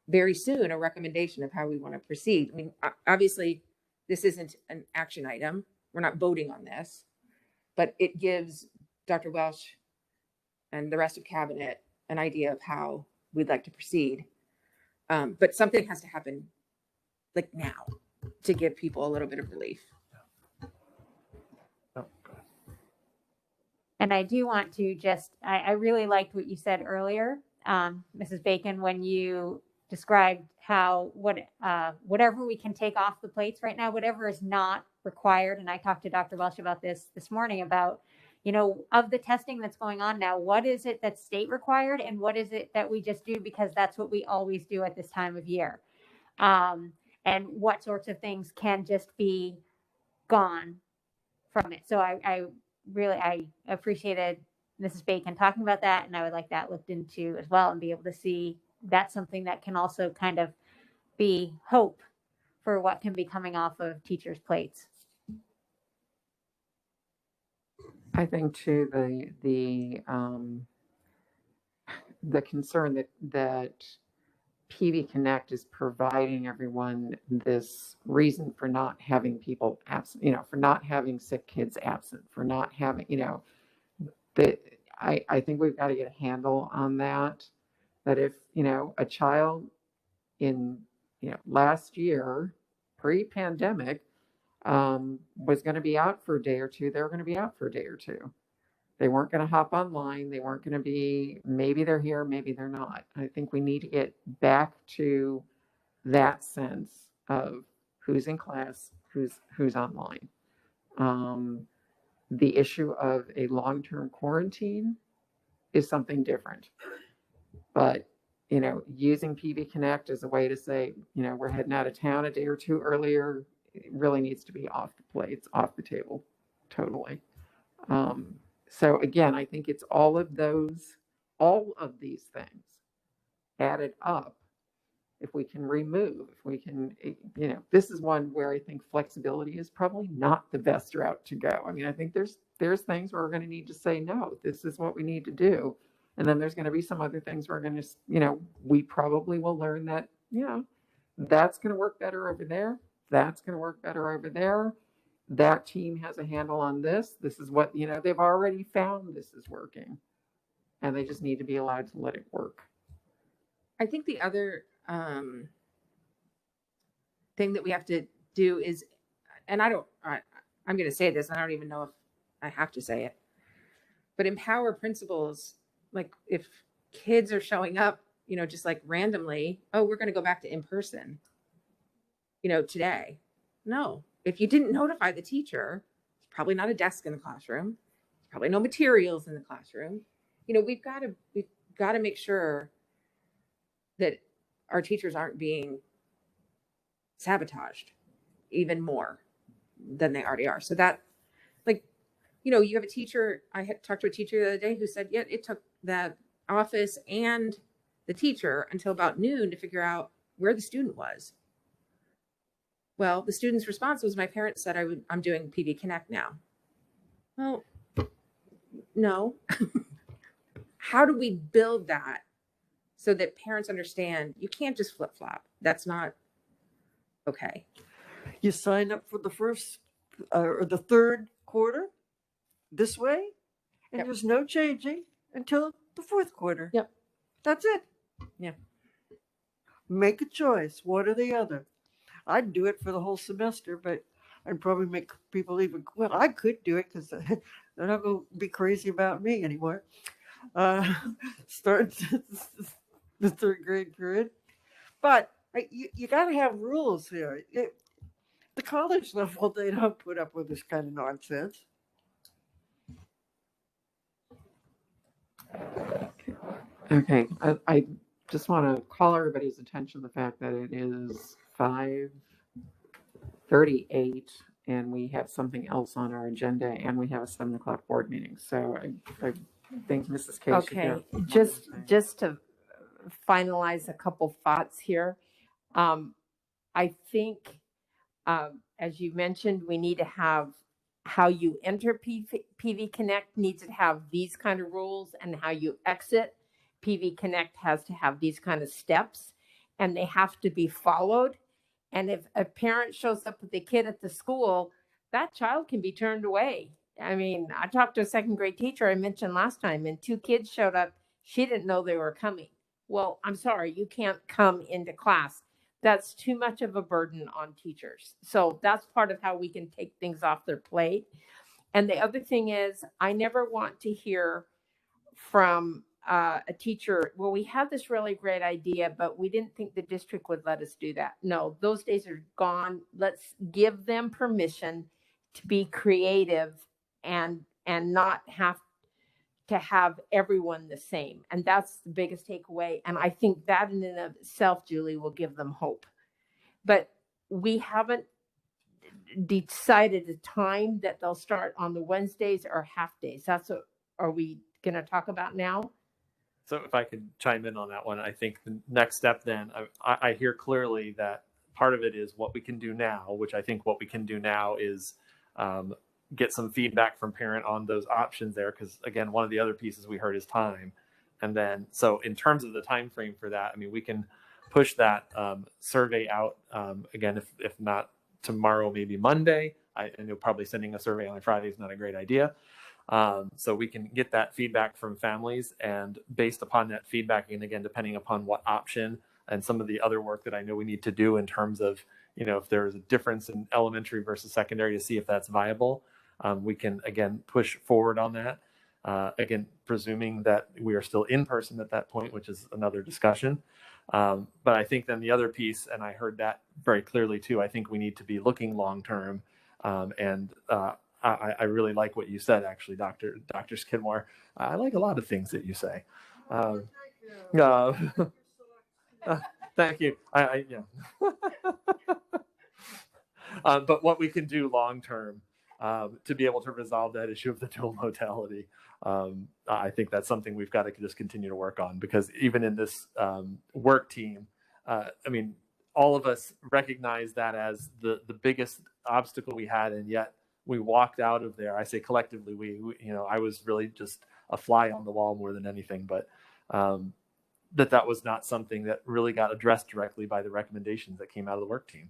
very soon, a recommendation of how we want to proceed. I mean, obviously, this isn't an action item. We're not voting on this, but it gives Dr. Welsh and the rest of cabinet an idea of how we'd like to proceed. But something has to happen like now to give people a little bit of relief. And I do want to just, I really liked what you said earlier, Mrs. Bacon, when you described how whatever we can take off the plates right now, whatever is not required. And I talked to Dr. Welsh about this morning about, you know, of the testing that's going on now, what is it that's state required and what is it that we just do because that's what we always do at this time of year? And what sorts of things can just be gone from it. So I really appreciated Mrs. Bacon talking about that, and I would like that looked into as well and be able to see that's something that can also kind of be hope for what can be coming off of teachers' plates. I think too the concern that PV Connect is providing everyone this reason for not having people absent, you know, for not having sick kids absent, for not having, you know, that I think we've got to get a handle on that. That if, you know, a child in, you know, last year, pre-pandemic, was going to be out for a day or two, they were going to be out for a day or two. They weren't going to hop online. They weren't going to be, maybe they're here, maybe they're not. I think we need to get back to that sense of who's in class, who's online. The issue of a long-term quarantine is something different. But, you know, using PV Connect as a way to say, you know, we're heading out of town a day or two earlier, it really needs to be off the plates, off the table, totally. So again, I think it's all of these things added up. If we can remove, if we can, you know, this is one where I think flexibility is probably not the best route to go. I mean, I think there's things where we're going to need to say, no, this is what we need to do. And then there's going to be some other things we're going to, you know, we probably will learn that, you know, that's going to work better over there. That's going to work better over there. That team has a handle on this. This is what, you know, they've already found this is working. And they just need to be allowed to let it work. I think the other thing that we have to do is, and I'm going to say this, and I don't even know if I have to say it, but empower principals. Like if kids are showing up, you know, just like randomly, oh, we're going to go back to in person, you know, today. No, if you didn't notify the teacher, it's probably not a desk in the classroom. There's probably no materials in the classroom. You know, we've got to make sure that our teachers aren't being sabotaged even more than they already are. So that, like, you know, you have a teacher, I had talked to a teacher the other day who said, yeah, it took that office and the teacher until about noon to figure out where the student was. Well, the student's response was, my parents said I'm doing PV Connect now. Well, no. How do we build that so that parents understand you can't just flip-flop? That's not okay. You sign up for the first or the third quarter this way, and there's no changing until the fourth quarter. Yep. That's it. Yeah. Make a choice, one or the other. I'd do it for the whole semester, but I'd probably make people even, well, I could do it because they're not going to be crazy about me anymore. Start the third grade period. But you got to have rules here. The college level, they don't put up with this kind of nonsense. Okay, I just want to call everybody's attention to the fact that it is 5 38, and we have something else on our agenda, and we have a 7 o'clock board meeting. So I think Mrs. K should Okay, go. just to finalize a couple thoughts here. I think, as you mentioned, we need to have how you enter PV Connect needs to have these kind of rules, and how you exit PV Connect has to have these kind of steps, and they have to be followed. And if a parent shows up with a kid at the school, that child can be turned away. I mean, I talked to a second grade teacher I mentioned last time, and 2 kids showed up. She didn't know they were coming. Well, I'm sorry, you can't come into class. That's too much of a burden on teachers. So that's part of how we can take things off their plate. And the other thing is, I never want to hear from a teacher, well, we have this really great idea, but we didn't think the district would let us do that. No, those days are gone. Let's give them permission to be creative and not have to have everyone the same. And that's the biggest takeaway. And I think that in and of itself, Julie, will give them hope. But we haven't decided the time that they'll start on the Wednesdays or half days. That's what are we going to talk about now? So if I could chime in on that one, I think the next step then, I hear clearly that part of it is what we can do now, which I think what we can do now is get some feedback from parent on those options there. Because again, one of the other pieces we heard is time. And then, so in terms of the time frame for that, I mean, we can push that survey out again, if not tomorrow, maybe Monday. I know probably sending a survey on a Friday is not a great idea. So we can get that feedback from families, and based upon that feedback, and again, depending upon what option and some of the other work that I know we need to do in terms of, if there's a difference in elementary versus secondary to see if that's viable, we can again push forward on that. Again, presuming that we are still in person at that point, which is another discussion. But I think then the other piece, and I heard that very clearly too, I think we need to be looking long term, and I really like what you said, actually, Dr. Skidmore. I like a lot of things that you say. Thank you. Yeah. But what we can do long term to be able to resolve that issue of the dual modality, I think that's something we've got to just continue to work on, because even in this work team, I mean, all of us recognize that as the biggest obstacle we had, and yet we walked out of there. I say collectively, we I was really just a fly on the wall more than anything, but that was not something that really got addressed directly by the recommendations that came out of the work team.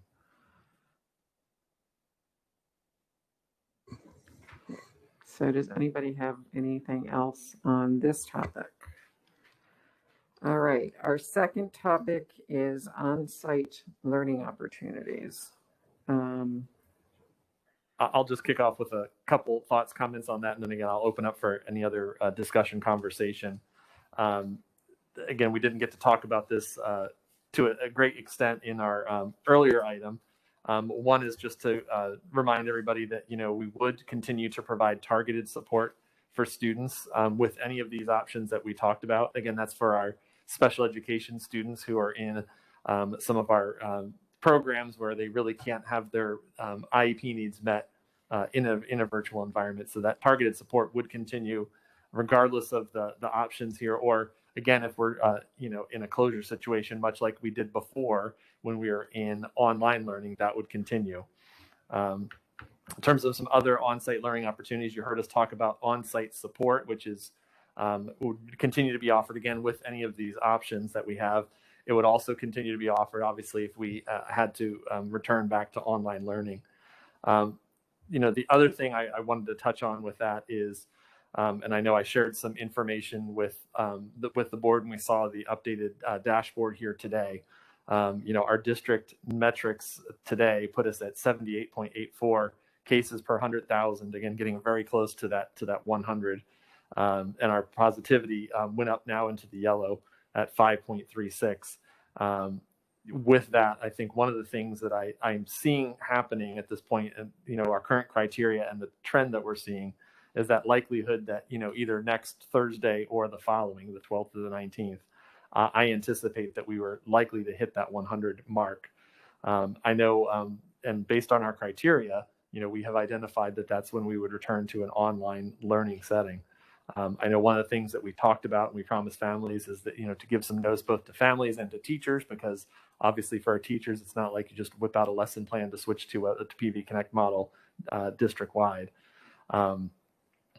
So does anybody have anything else on this topic? All right, our second topic is on-site learning opportunities. I'll just kick off with a couple thoughts, comments on that, and then again, I'll open up for any other discussion, conversation. Again, we didn't get to talk about this to a great extent in our earlier item. One is just to remind everybody that, we would continue to provide targeted support for students with any of these options that we talked about. Again, that's for our special education students who are in some of our programs where they really can't have their IEP needs met in a virtual environment. So that targeted support would continue regardless of the options here. Or again, if we're in a closure situation, much like we did before when we were in online learning, that would continue. In terms of some other on-site learning opportunities, you heard us talk about on-site support, which is would continue to be offered again with any of these options that we have. It would also continue to be offered, obviously, if we had to return back to online learning. The other thing I wanted to touch on with that is, and I know I shared some information with the board when we saw the updated dashboard here today. Our district metrics today put us at 78.84 cases per 100,000. Again, getting very close to that 100, and our positivity went up now into the yellow at 5.36. With that, I think one of the things that I'm seeing happening at this point, and our current criteria and the trend that we're seeing, is that likelihood that either next Thursday or the following, the 12th to the 19th, I anticipate that we were likely to hit that 100 mark. I know and based on our criteria, we have identified that that's when we would return to an online learning setting. I know one of the things that we talked about and we promised families is that, to give some notice both to families and to teachers, because obviously for our teachers, it's not like you just whip out a lesson plan to switch to a PV Connect model district-wide.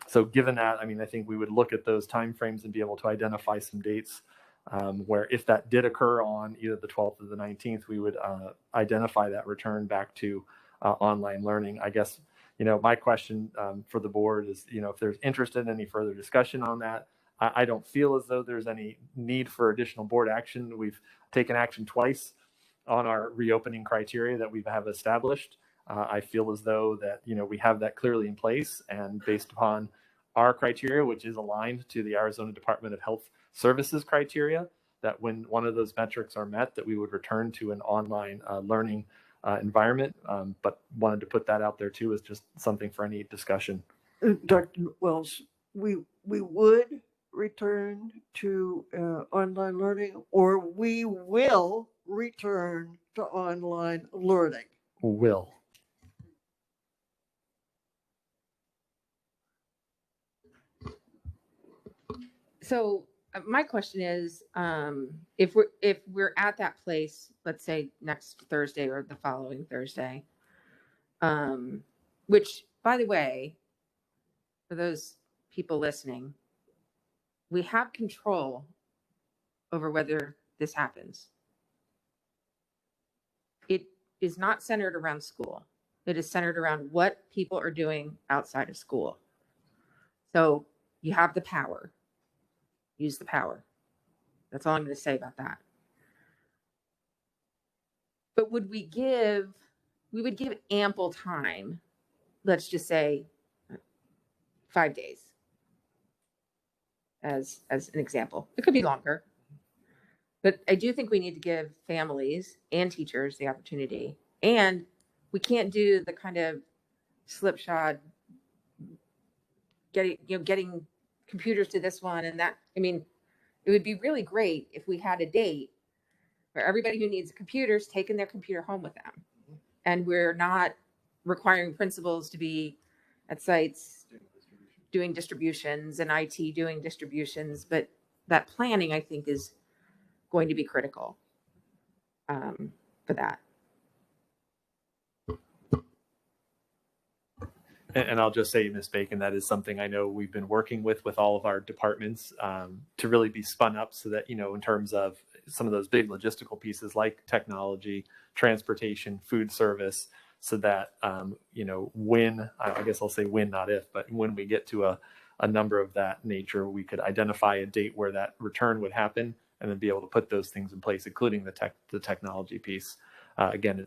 So given that, I think we would look at those timeframes and be able to identify some dates where if that did occur on either the 12th or the 19th, we would identify that return back to online learning. I guess, my question for the board is, if there's interest in any further discussion on that. I don't feel as though there's any need for additional board action. We've taken action twice on our reopening criteria that we have established. I feel as though that, we have that clearly in place, and based upon our criteria, which is aligned to the Arizona Department of Health Services criteria, that when one of those metrics are met, that we would return to an online learning environment. But wanted to put that out there too as just something for any discussion. Dr. Wells, we would return to online learning, or we will return to online learning. Will. So my question is, if we're at that place, let's say next Thursday or the following Thursday, which, by the way, for those people listening, we have control over whether this happens. It is not centered around school. It is centered around what people are doing outside of school. So you have the power. Use the power. That's all I'm going to say about that. But we would give ample time, let's just say 5 days as an example. It could be longer. But I do think we need to give families and teachers the opportunity. And we can't do the kind of slipshod getting computers to this one and that. It would be really great if we had a date where everybody who needs computers taking their computer home with them. And we're not requiring principals to be at sites doing distributions and IT doing distributions. But that planning, I think, is going to be critical for that. And I'll just say, Ms. Bacon, that is something I know we've been working with all of our departments to really be spun up so that, in terms of some of those big logistical pieces like technology, transportation, food service, so that, when, I guess I'll say when, not if, but when we get to a number of that nature, we could identify a date where that return would happen and then be able to put those things in place, including the technology piece. Again,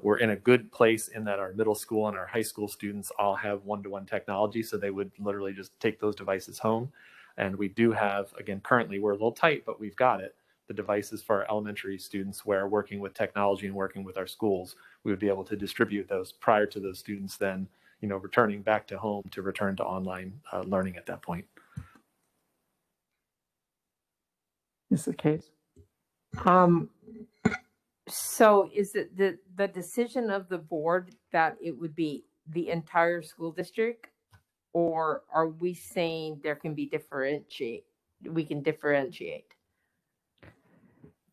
we're in a good place in that our middle school and our high school students all have one-to-one technology, so they would literally just take those devices home. And we do have, again, currently we're a little tight, but we've got it, the devices for our elementary students, where working with technology and working with our schools, we would be able to distribute those prior to those students then, returning back to home to return to online learning at that point. This is the case. So is it the decision of the board that it would be the entire school district, or are we saying we can differentiate?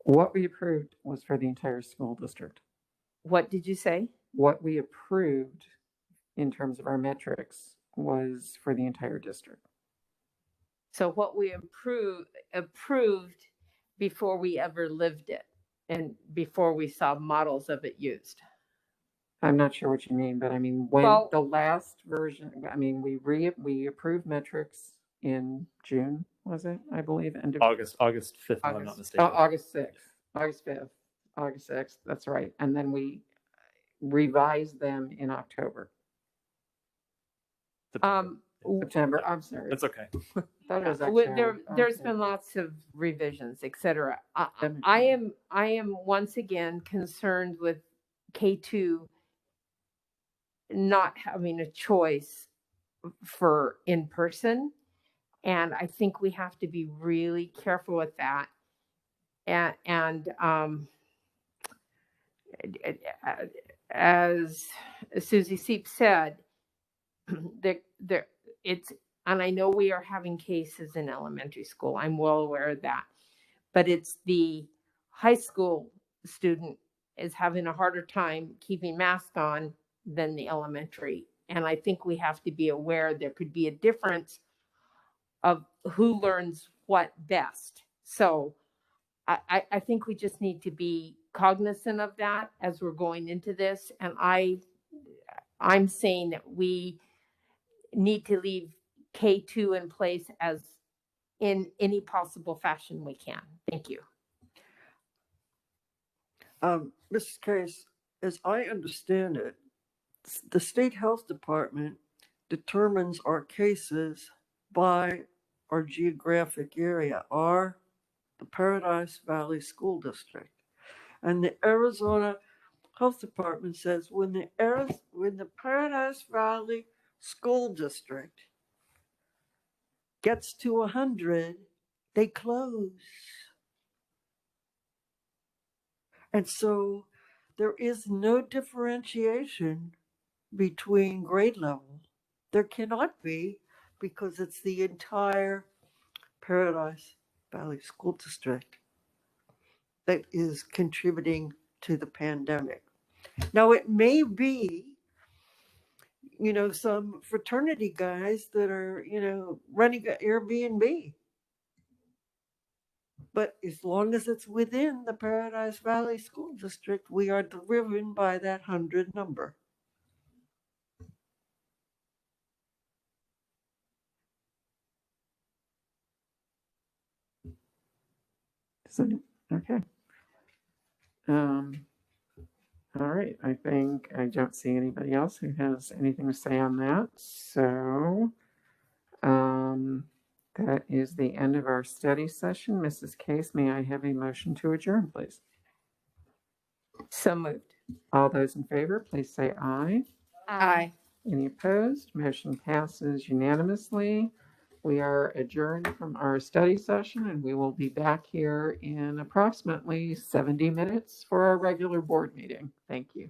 What we approved was for the entire school district. What did you say? What we approved in terms of our metrics was for the entire district. So what we approved before we ever lived it and before we saw models of it used. I'm not sure what you mean, but when the last version, we approved metrics in June, was it? I believe end of August 5th, if I'm not mistaken. August 6th, August 5th, August 6th. That's right. And then we revised them in October. September. I'm sorry. It's okay. There's been lots of revisions, etc. I am once again concerned with K2 not having a choice for in person, and I think we have to be really careful with that. And as Susie Seep said, it's, and I know we are having cases in elementary school. I'm well aware of that, but it's the high school student is having a harder time keeping masks on than the elementary. And I think we have to be aware there could be a difference of who learns what best. So I think we just need to be cognizant of that as we're going into this. And I'm saying that we need to leave K2 in place as in any possible fashion we can. Thank you. Mrs. Case, as I understand it, the state health department determines our cases by our geographic area, the Paradise Valley School District. And the Arizona Health Department says when the Paradise Valley School District gets to 100, they close. And so there is no differentiation between grade level. There cannot be, because it's the entire Paradise Valley School District that is contributing to the pandemic. Now, it may be, some fraternity guys that are, running an Airbnb. But as long as it's within the Paradise Valley School District, we are driven by that 100 number. Okay. All right. I think I don't see anybody else who has anything to say on that. So that is the end of our study session. Mrs. Case, may I have a motion to adjourn, please? So moved. All those in favor, please say aye. Aye. Any opposed? Motion passes unanimously. We are adjourned from our study session, and we will be back here in approximately 70 minutes for our regular board meeting. Thank you.